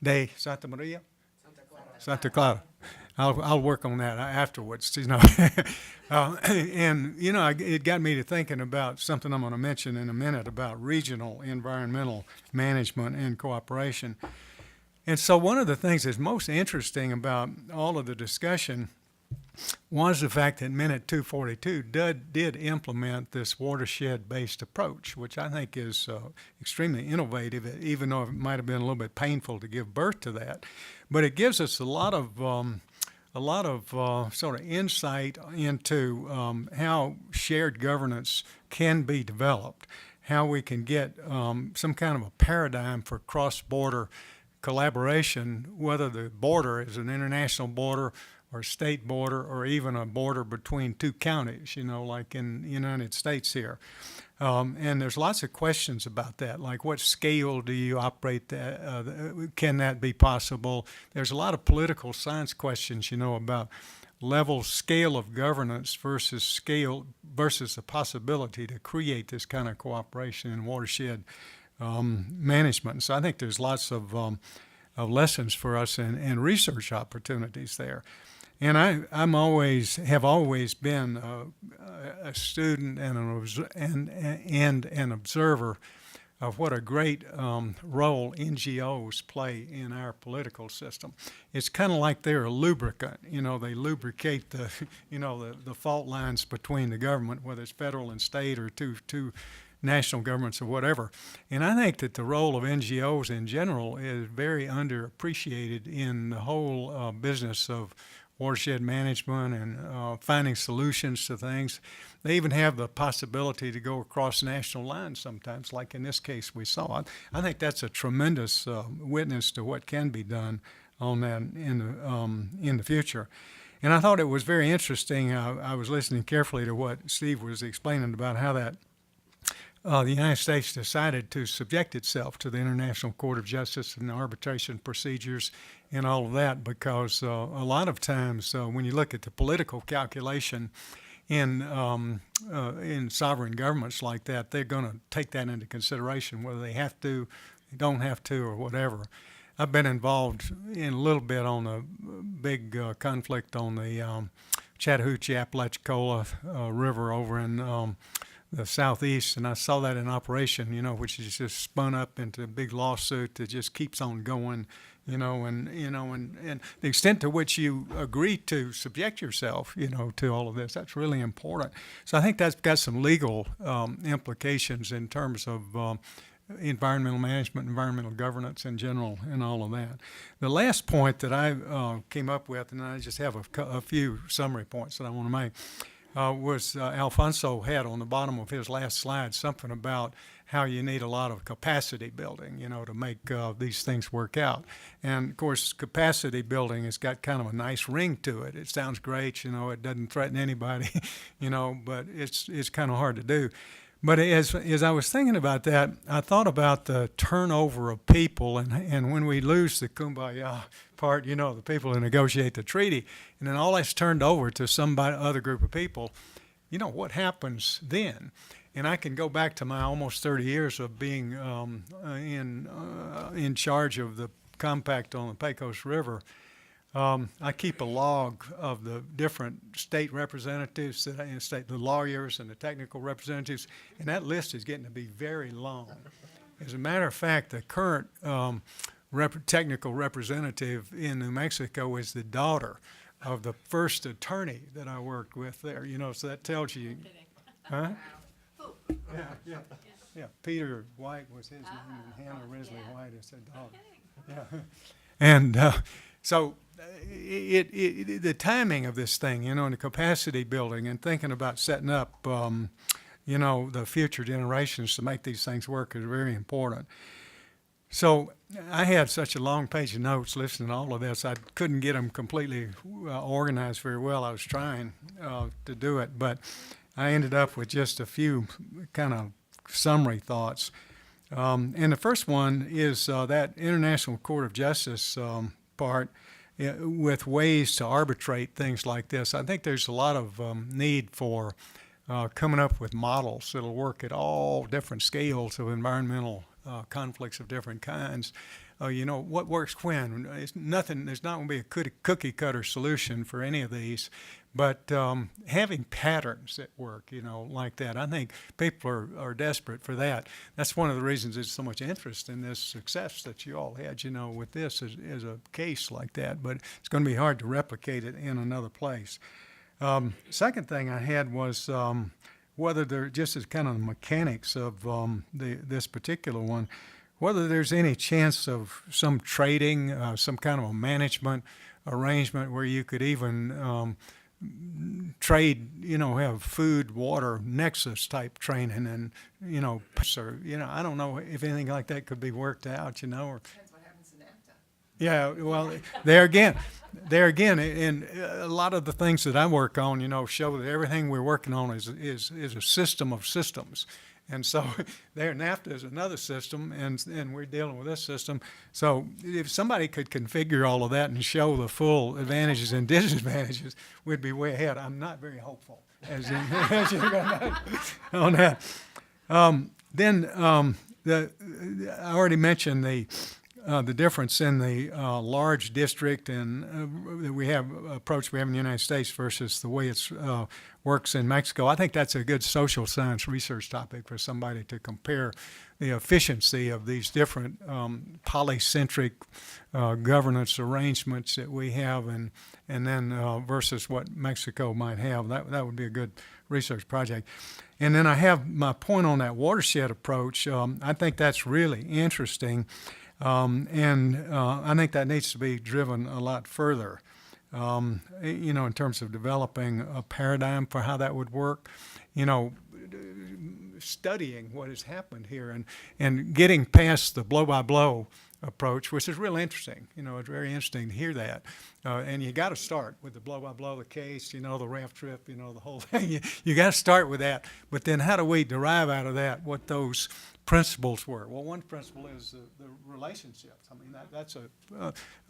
de Santa Maria? Santa Clara. I'll work on that afterwards, you know. And, you know, it got me to thinking about something I'm going to mention in a minute about regional environmental management and cooperation. And so one of the things that's most interesting about all of the discussion was the fact that Minute 242 did implement this watershed-based approach, which I think is extremely innovative, even though it might have been a little bit painful to give birth to that. But it gives us a lot of sort of insight into how shared governance can be developed, how we can get some kind of a paradigm for cross-border collaboration, whether the border is an international border or state border or even a border between two counties, you know, like in the United States here. And there's lots of questions about that, like what scale do you operate that? Can that be possible? There's a lot of political science questions, you know, about level, scale of governance versus the possibility to create this kind of cooperation in watershed management. So I think there's lots of lessons for us and research opportunities there. And have always been a student and an observer of what a great role NGOs play in our political system. It's kind of like they're a lubricant. You know, they lubricate the fault lines between the government, whether it's federal and state or two national governments or whatever. And I think that the role of NGOs in general is very underappreciated in the whole business of watershed management and finding solutions to things. They even have the possibility to go across national lines sometimes, like in this case we saw. I think that's a tremendous witness to what can be done on that in the future. And I thought it was very interesting. I was listening carefully to what Steve was explaining about how that the United States decided to subject itself to the International Court of Justice and arbitration procedures and all of that because a lot of times when you look at the political calculation in sovereign governments like that, they're going to take that into consideration, whether they have to, they don't have to, or whatever. I've been involved in a little bit on a big conflict on the Chattahoochee-Apalachicola River over in the southeast, and I saw that in operation, you know, which is just spun up into a big lawsuit that just keeps on going, and the extent to which you agree to subject yourself, to all of this, that's really important. So I think that's got some legal implications in terms of environmental management, environmental governance in general, and all of that. The last point that I came up with, and I just have a few summary points that I want to make, was Alfonso had on the bottom of his last slide something about how you need a lot of capacity building, to make these things work out. And, of course, capacity building has got kind of a nice ring to it. It sounds great, it doesn't threaten anybody, but it's kind of hard to do. But as I was thinking about that, I thought about the turnover of people, and when we lose the kumbaya part, the people who negotiate the treaty, and then all that's turned over to other group of people, what happens then? And I can go back to my almost 30 years of being in charge of the compact on the Pecos River. I keep a log of the different state representatives, the lawyers and the technical representatives, and that list is getting to be very long. As a matter of fact, the current technical representative in New Mexico is the daughter of the first attorney that I worked with there, so that tells you. Huh? Yeah. Peter White was his name, and Hannah Risley White is their daughter. Yeah. And so the timing of this thing, and the capacity building and thinking about setting up, the future generations to make these things work is very important. So I had such a long page of notes listening to all of this. I couldn't get them completely organized very well. I was trying to do it, but I ended up with just a few kind of summary thoughts. And the first one is that International Court of Justice part with ways to arbitrate things like this. I think there's a lot of need for coming up with models that'll work at all different scales of environmental conflicts of different kinds. What works when? It's nothing. There's not going to be a cookie cutter solution for any of these, but having patterns that work, like that. I think people are desperate for that. That's one of the reasons there's so much interest in this success that you all had, with this as a case like that. But it's going to be hard to replicate it in another place. Second thing I had was whether there, just as kind of the mechanics of this particular one, whether there's any chance of some trading, some kind of a management arrangement where you could even trade, have food, water, nexus type training, and I don't know if anything like that could be worked out, or. Depends what happens in NAFTA. Yeah, well, there again, and a lot of the things that I work on, show that everything we're working on is a system of systems. And so there, NAFTA is another system, and we're dealing with this system. So if somebody could configure all of that and show the full advantages and disadvantages, we'd be way ahead. I'm not very hopeful as you know, on that. I already mentioned the difference in the large district and that we have approach we have in the United States versus the way it works in Mexico. I think that's a good social science research topic for somebody to compare the efficiency of these different polycentric governance arrangements that we have, and then versus what Mexico might have. That would be a good research project. And then I have my point on that watershed approach. I think that's really interesting. I think that needs to be driven a lot further, in terms of developing a paradigm for how that would work, studying what has happened here and getting past the blow-by-blow approach, which is real interesting. It's very interesting to hear that. And you got to start with the blow-by-blow, the case, the raft trip, the whole thing. You got to start with that. But then how do we derive out of that what those principles were? Well, one principle is the relationships. I mean, that's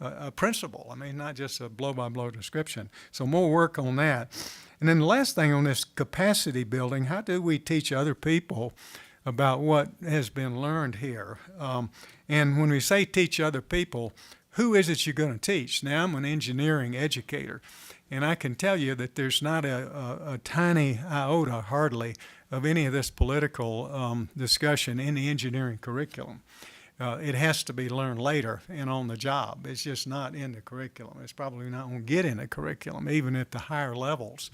a principle. I mean, not just a blow-by-blow description. So more work on that. And then the last thing on this capacity building, how do we teach other people about what has been learned here? And when we say teach other people, who is it you're going to teach? Now, I'm an engineering educator, and I can tell you that there's not a tiny iota, hardly, of any of this political discussion in the engineering curriculum. It has to be learned later and on the job. It's just not in the curriculum. It's probably not going to get in the curriculum, even at the higher levels.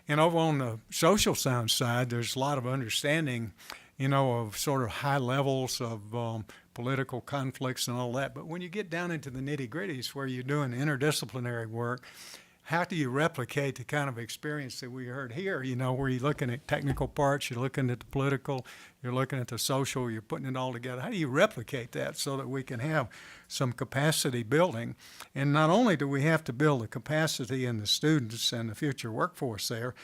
And over on the social science side, there's a lot of understanding, of sort of high levels of political conflicts and all that. But when you get down into the nitty-gritties where you're doing interdisciplinary work, how do you replicate the kind of experience that we heard here, where you're looking at technical parts, you're looking at the political, you're looking at the social, you're putting it all together. How do you replicate that so that we can have some capacity building? And not only do we have to build the capacity in the students and the future workforce there,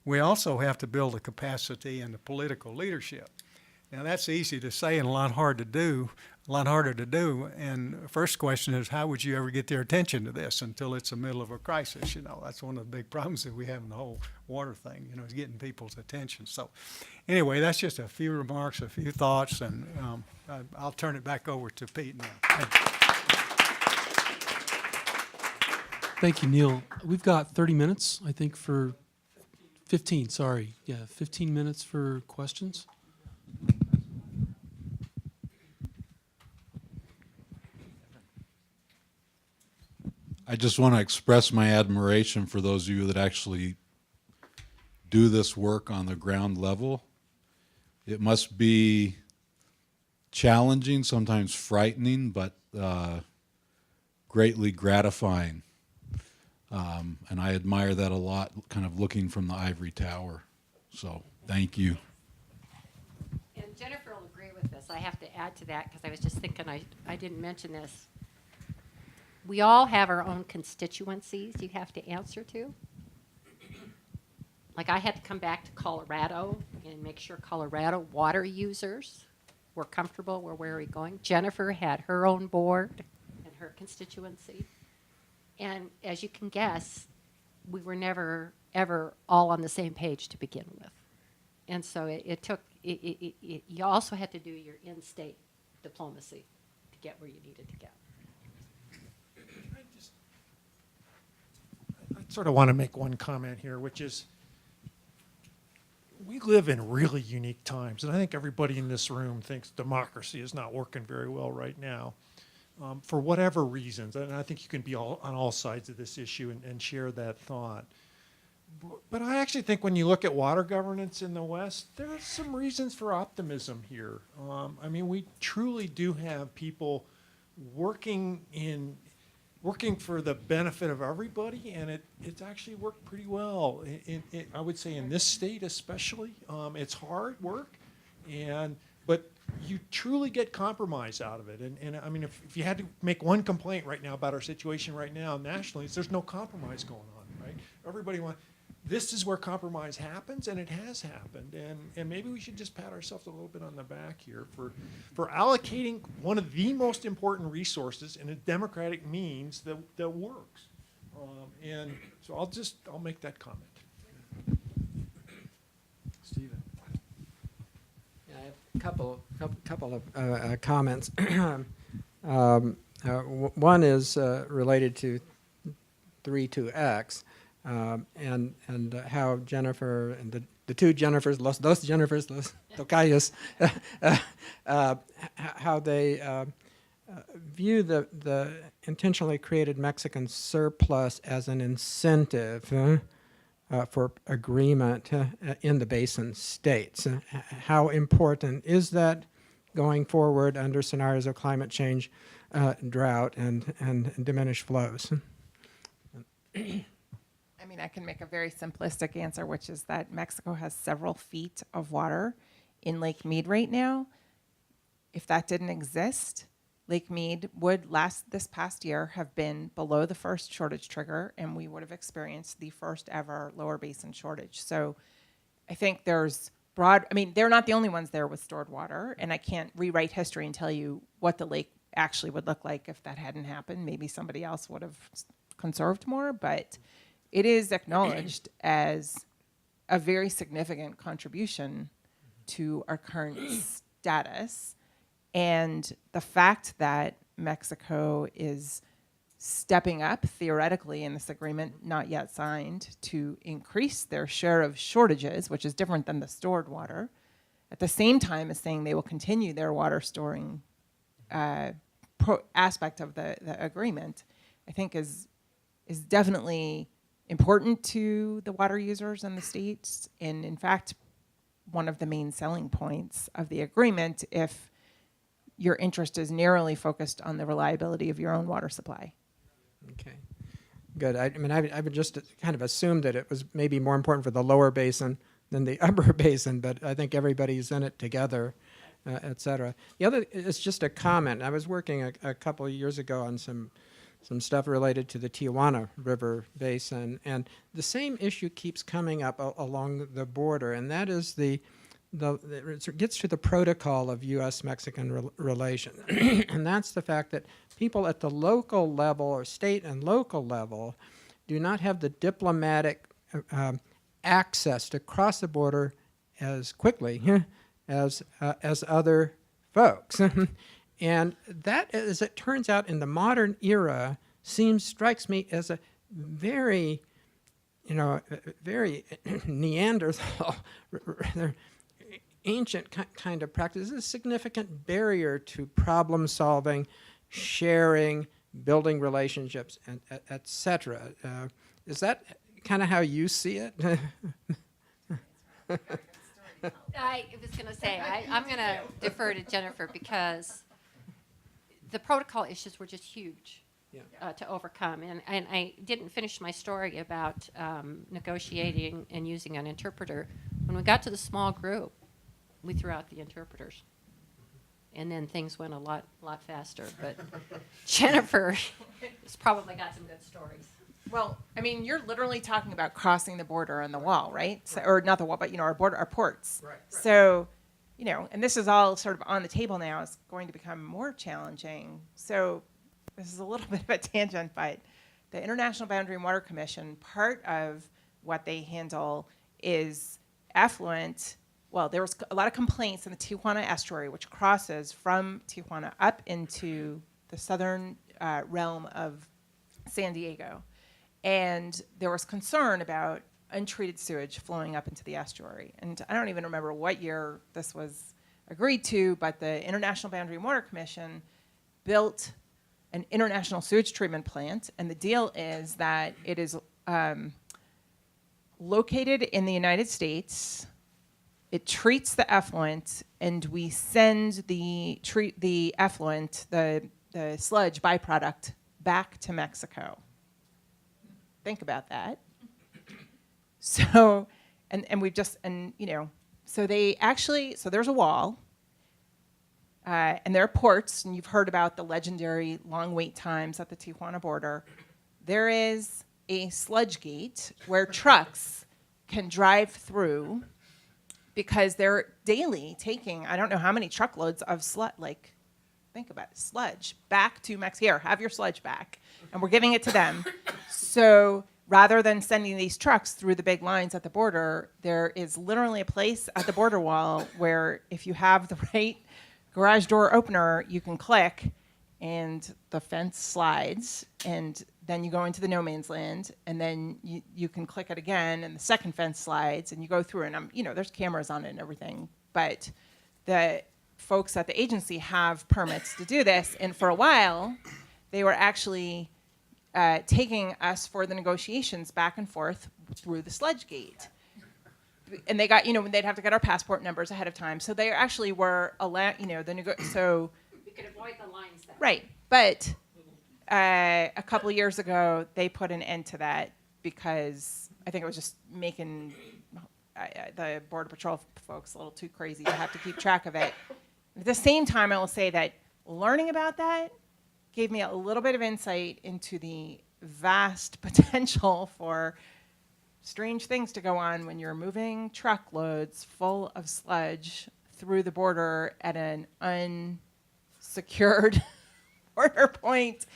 we also have to build a capacity in the political leadership. Now, that's easy to say and a lot harder to do. And the first question is, how would you ever get their attention to this until it's the middle of a crisis? That's one of the big problems that we have in the whole water thing, is getting people's attention. So anyway, that's just a few remarks, a few thoughts, and I'll turn it back over to Pete now. Thank you, Neil. We've got 30 minutes, I think, 15 minutes for questions. I just want to express my admiration for those of you that actually do this work on the ground level. It must be challenging, sometimes frightening, but greatly gratifying. And I admire that a lot, kind of looking from the ivory tower. So thank you. And Jennifer will agree with this. I have to add to that because I was just thinking I didn't mention this. We all have our own constituencies you have to answer to. Like I had to come back to Colorado and make sure Colorado water users were comfortable with where we're going. Jennifer had her own board and her constituency. And as you can guess, we were never, ever all on the same page to begin with. And so it took, you also had to do your in-state diplomacy to get where you needed to get. I sort of want to make one comment here, which is we live in really unique times, and I think everybody in this room thinks democracy is not working very well right now, for whatever reasons. And I think you can be on all sides of this issue and share that thought. But I actually think when you look at water governance in the West, there are some reasons for optimism here. I mean, we truly do have people working for the benefit of everybody, and it's actually worked pretty well. I would say in this state especially, it's hard work, but you truly get compromise out of it. And I mean, if you had to make one complaint right now about our situation right now nationally, there's no compromise going on, right? Everybody wants. This is where compromise happens, and it has happened. And maybe we should just pat ourselves a little bit on the back here for allocating one of the most important resources in a democratic means that works. And so I'll make that comment. Stephen. Yeah, I have a couple of comments. One is related to 3-2X. And how Jennifer and the two Jennifers, los tocayos, how they view the intentionally created Mexican surplus as an incentive for agreement in the Basin states. How important is that going forward under scenarios of climate change, drought, and diminished flows? I mean, I can make a very simplistic answer, which is that Mexico has several feet of water in Lake Mead right now. If that didn't exist, Lake Mead would this past year have been below the first shortage trigger, and we would have experienced the first ever lower basin shortage. So I think there's they're not the only ones there with stored water, and I can't rewrite history and tell you what the lake actually would look like if that hadn't happened. Maybe somebody else would have conserved more, but it is acknowledged as a very significant contribution to our current status. And the fact that Mexico is stepping up theoretically in this agreement, not yet signed, to increase their share of shortages, which is different than the stored water, at the same time as saying they will continue their water storing aspect of the agreement, I think is definitely important to the water users in the states, and in fact, one of the main selling points of the agreement if your interest is narrowly focused on the reliability of your own water supply. Okay, good. I mean, I would just kind of assume that it was maybe more important for the lower basin than the upper basin, but I think everybody's in it together, et cetera. The other is just a comment. I was working a couple of years ago on some stuff related to the Tijuana River Basin, and the same issue keeps coming up along the border, and that is it gets to the protocol of U.S.-Mexican relations, and that's the fact that people at the local level or state and local level do not have the diplomatic access to cross the border as quickly as other folks. And that, as it turns out, in the modern era, strikes me as a very, very Neanderthal, ancient kind of practice. It's a significant barrier to problem solving, sharing, building relationships, and et cetera. Is that kind of how you see it? I was going to say, I'm going to defer to Jennifer because the protocol issues were just huge to overcome. And I didn't finish my story about negotiating and using an interpreter. When we got to the small group, we threw out the interpreters. And then things went a lot faster. But Jennifer has probably got some good stories. Well, I mean, you're literally talking about crossing the border on the wall, right? So, or not the wall, but our ports. Right. So, and this is all sort of on the table now. It's going to become more challenging. So, this is a little bit of a tangent, but the International Boundary and Water Commission, part of what they handle is affluent well, there was a lot of complaints in the Tijuana estuary, which crosses from Tijuana up into the southern realm of San Diego. And there was concern about untreated sewage flowing up into the estuary. And I don't even remember what year this was agreed to, but the International Boundary and Water Commission built an international sewage treatment plant. And the deal is that it is located in the United States. It treats the effluent, and we send the effluent, the sludge byproduct, back to Mexico. Think about that. So, and we've just, and you know, so they actually, so there's a wall, and there are ports, and you've heard about the legendary long wait times at the Tijuana border. There is a sludge gate where trucks can drive through because they're daily taking, I don't know how many truckloads of sludge, like, think about it, sludge back to Mexico. Here, have your sludge back. And we're giving it to them. So rather than sending these trucks through the big lines at the border, there is literally a place at the border wall where if you have the right garage door opener, you can click and the fence slides, and then you go into the no man's land, and then you can click it again, and the second fence slides, and you go through, and there's cameras on it and everything, but the folks at the agency have permits to do this, and for a while, they were actually taking us for the negotiations back and forth through the sludge gate. And they got, they'd have to get our passport numbers ahead of time, so they actually were allowed, so... We could avoid the lines then. Right, but a couple of years ago, they put an end to that because I think it was just making the Border Patrol folks a little too crazy to have to keep track of it. At the same time, I will say that learning about that gave me a little bit of insight into the vast potential for strange things to go on when you're moving truckloads full of sludge through the border at an unsecured border point.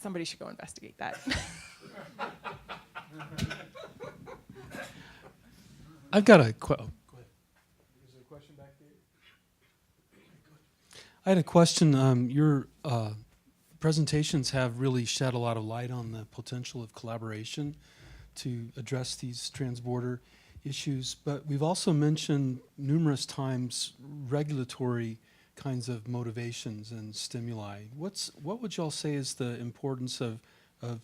Somebody should go investigate that. I've got a question. Is there a question back there? I had a question. Your presentations have really shed a lot of light on the potential of collaboration to address these transborder issues, but we've also mentioned numerous times regulatory kinds of motivations and stimuli. What would y'all say is the importance of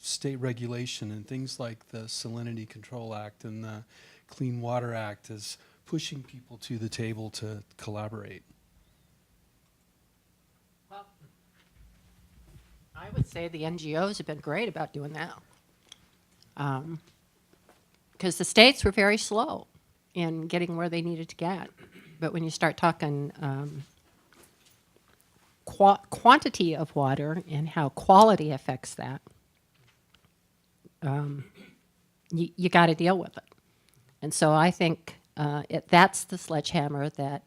state regulation and things like the Salinity Control Act and the Clean Water Act as pushing people to the table to collaborate? Well, I would say the NGOs have been great about doing that. Because the states were very slow in getting where they needed to get. But when you start talking quantity of water and how quality affects that, you got to deal with it. And so I think that's the sledgehammer that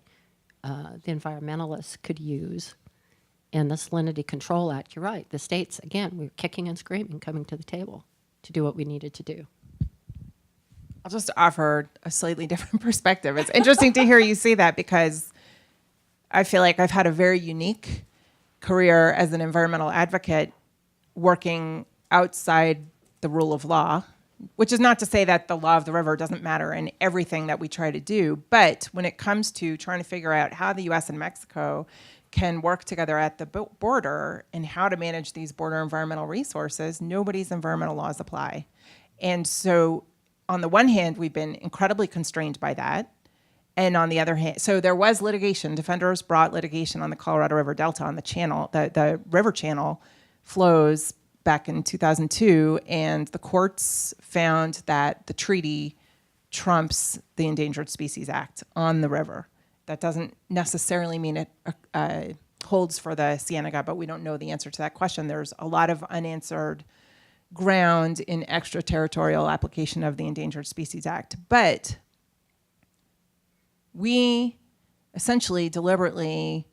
the environmentalists could use in the Salinity Control Act. You're right. The states, again, we were kicking and screaming, coming to the table to do what we needed to do. I'll just offer a slightly different perspective. It's interesting to hear you say that because I feel like I've had a very unique career as an environmental advocate working outside the rule of law, which is not to say that the law of the river doesn't matter in everything that we try to do. But when it comes to trying to figure out how the U.S. and Mexico can work together at the border and how to manage these border environmental resources, nobody's environmental laws apply. And so on the one hand, we've been incredibly constrained by that. And on the other hand, so there was litigation. Defenders brought litigation on the Colorado River Delta on the channel. The river channel flows back in 2002, and the courts found that the treaty trumps the Endangered Species Act on the river. That doesn't necessarily mean it holds for the Cienega, but we don't know the answer to that question. There's a lot of unanswered ground in extraterritorial application of the Endangered Species Act. But we essentially deliberately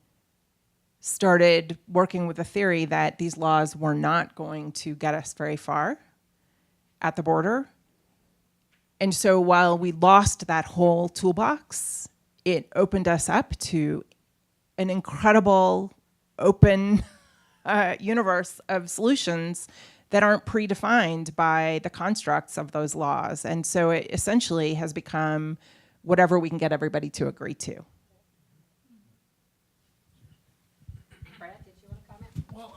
started working with the theory that these laws were not going to get us very far at the border. And so while we lost that whole toolbox it opened us up to an incredible open universe of solutions that aren't predefined by the constructs of those laws. And so it essentially has become whatever we can get everybody to agree to. Brad, did you want to comment? Well,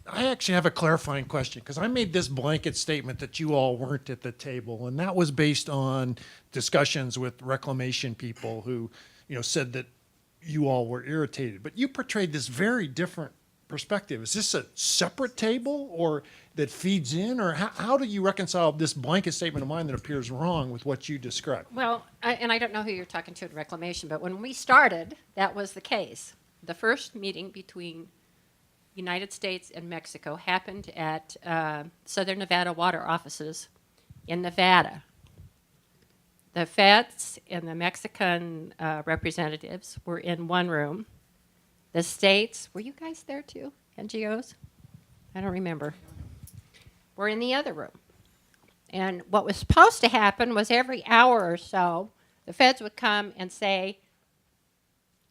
I actually have a clarifying question, because I made this blanket statement that you all weren't at the table, and that was based on discussions with reclamation people who, said that you all were irritated. But you portrayed this very different perspective. Is this a separate table or that feeds in, or how do you reconcile this blanket statement of mine that appears wrong with what you described? Well, and I don't know who you're talking to at Reclamation, but when we started, that was the case. The first meeting between United States and Mexico happened at Southern Nevada Water Offices in Nevada. The feds and the Mexican representatives were in one room. The states, were you guys there too? NGOs? I don't remember. Were in the other room. And what was supposed to happen was every hour or so, the feds would come and say,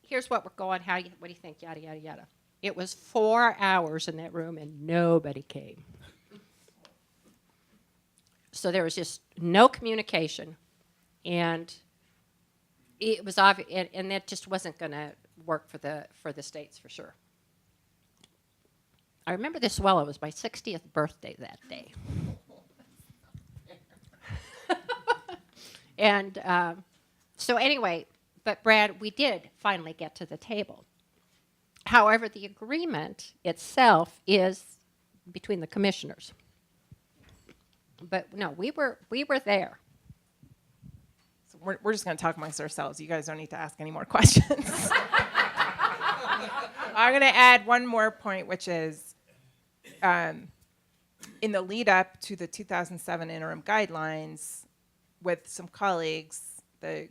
here's what we're going, what do you think, yada, yada, yada. It was 4 hours in that room and nobody came. So there was just no communication. And it was obvious, and that just wasn't going to work for the states for sure. I remember this well. It was my 60th birthday that day. And so anyway, but Brad, we did finally get to the table. However, the agreement itself is between the commissioners. But no, we were there. So we're just going to talk amongst ourselves. You guys don't need to ask any more questions. I'm going to add one more point, which is in the lead up to the 2007 interim guidelines, with some colleagues, the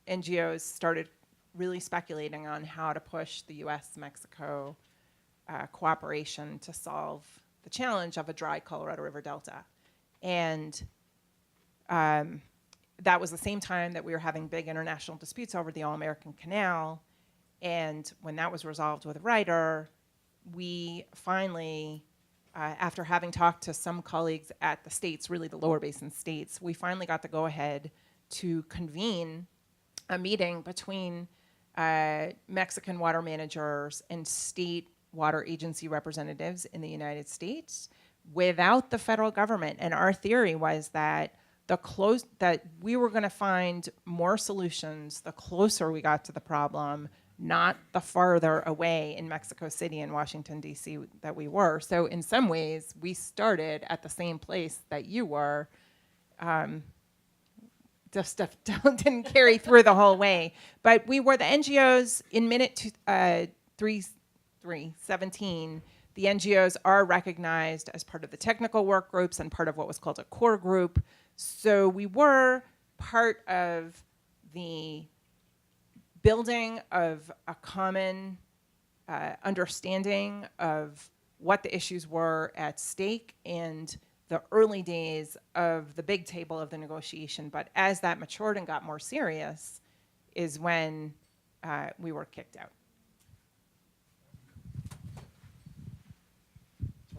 NGOs started really speculating on how to push the U.S.-Mexico cooperation to solve the challenge of a dry Colorado River Delta. And that was the same time that we were having big international disputes over the All-American Canal. And when that was resolved with Ryder, we finally, after having talked to some colleagues at the states, really the lower basin states, we finally got the go-ahead to convene a meeting between Mexican water managers and state water agency representatives in the United States without the federal government. And our theory was that that we were going to find more solutions the closer we got to the problem, not the farther away in Mexico City and Washington, D.C. that we were. So in some ways, we started at the same place that you were. The stuff didn't carry through the whole way. But we were the NGOs in minute 317. The NGOs are recognized as part of the technical work groups and part of what was called a core group. So we were part of the building of a common understanding of what the issues were at stake and the early days of the big table of the negotiation. But as that matured and got more serious is when we were kicked out.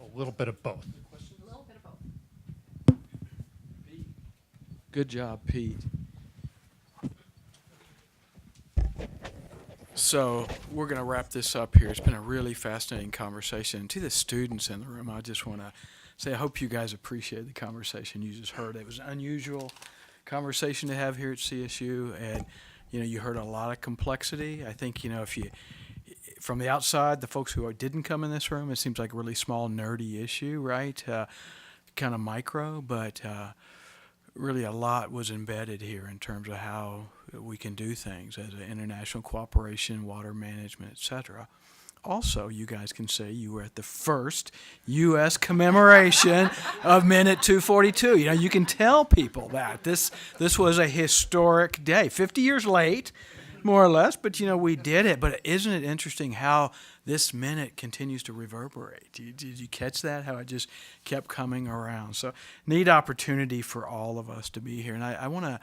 A little bit of both. A little bit of both. Good job, Pete. So we're going to wrap this up here. It's been a really fascinating conversation. To the students in the room, I just want to say I hope you guys appreciate the conversation you just heard. It was an unusual conversation to have here at CSU, and you heard a lot of complexity. I think if you from the outside, the folks who didn't come in this room, it seems like a really small, nerdy issue, right? Kind of micro, but really a lot was embedded here in terms of how we can do things as an international cooperation, water management, et cetera. Also, you guys can say you were at the first U.S. commemoration of Minute 242. You can tell people that. This was a historic day, 50 years late, more or less, but we did it. But isn't it interesting how this minute continues to reverberate? Did you catch that? How it just kept coming around. So neat opportunity for all of us to be here. And I want to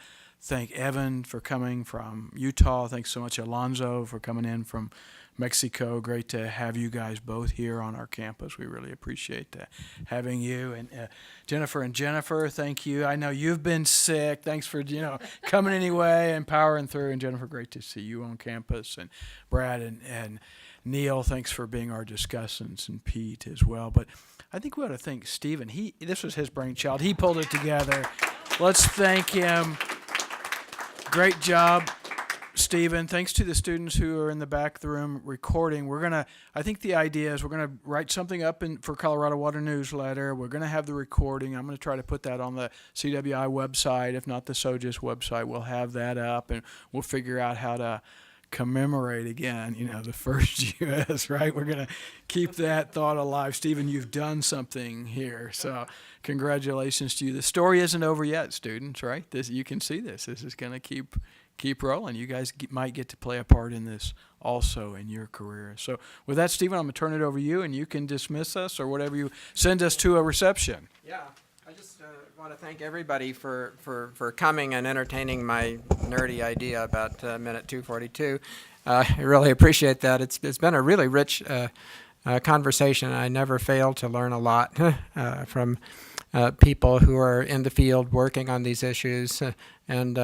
thank Evan for coming from Utah. Thanks so much, Alonzo, for coming in from Mexico. Great to have you guys both here on our campus. We really appreciate having you. And Jennifer, thank you. I know you've been sick. Thanks for coming anyway and powering through. And Jennifer, great to see you on campus. And Brad and Neil, thanks for being our discussants, and Pete as well. But I think we ought to thank Stephen. This was his brainchild. He pulled it together. Let's thank him. Great job, Stephen. Thanks to the students who are in the back of the room recording. I think the idea is we're going to write something up for Colorado Water Newsletter. We're going to have the recording. I'm going to try to put that on the CWI website. If not the SoGES website, we'll have that up, and we'll figure out how to commemorate again, the first U.S., right? We're going to keep that thought alive. Stephen, you've done something here, so congratulations to you. The story isn't over yet, students, right? You can see this. This is going to keep rolling. You guys might get to play a part in this also in your career. So with that, Stephen, I'm going to turn it over to you, and you can dismiss us or whatever you send us to a reception. Yeah, I just want to thank everybody for coming and entertaining my nerdy idea about minute 242. I really appreciate that. It's been a really rich conversation. I never fail to learn a lot from people who are in the field working on these issues, and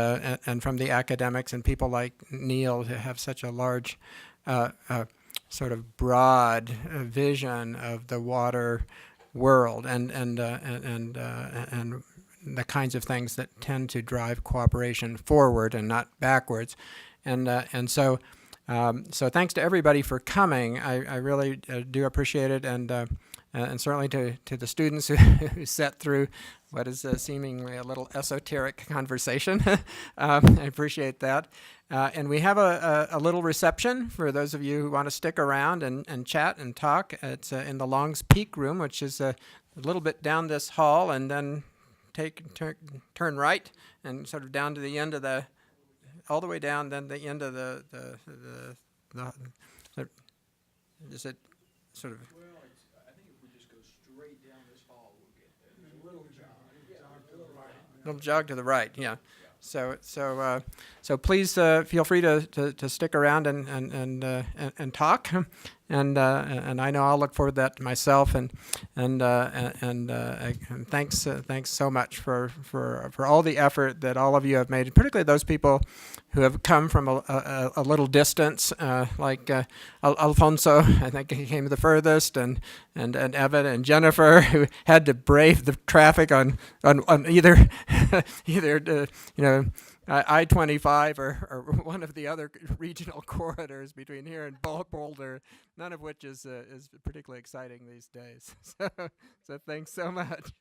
from the academics and people like Neil, who have such a large sort of broad vision of the water world and the kinds of things that tend to drive cooperation forward and not backwards, and so thanks to everybody for coming. I really do appreciate it, and certainly to the students who sat through what is seemingly a little esoteric conversation. I appreciate that. And we have a little reception for those of you who want to stick around and chat and talk. It's in the Longs Peak room, which is a little bit down this hall, and then turn right and sort of down to the end of all the way down, then the end of the is it sort of... I think if we just go straight down this hall, we'll get there. A little jog to the right, yeah. So please feel free to stick around and talk, and I know I'll look forward to that myself, and thanks so much for all the effort that all of you have made, particularly those people who have come from a little distance, like Alfonso, I think he came the furthest, and Evan and Jennifer, who had to brave the traffic on either I-25 or one of the other regional corridors between here and Boulder, none of which is particularly exciting these days. So thanks so much.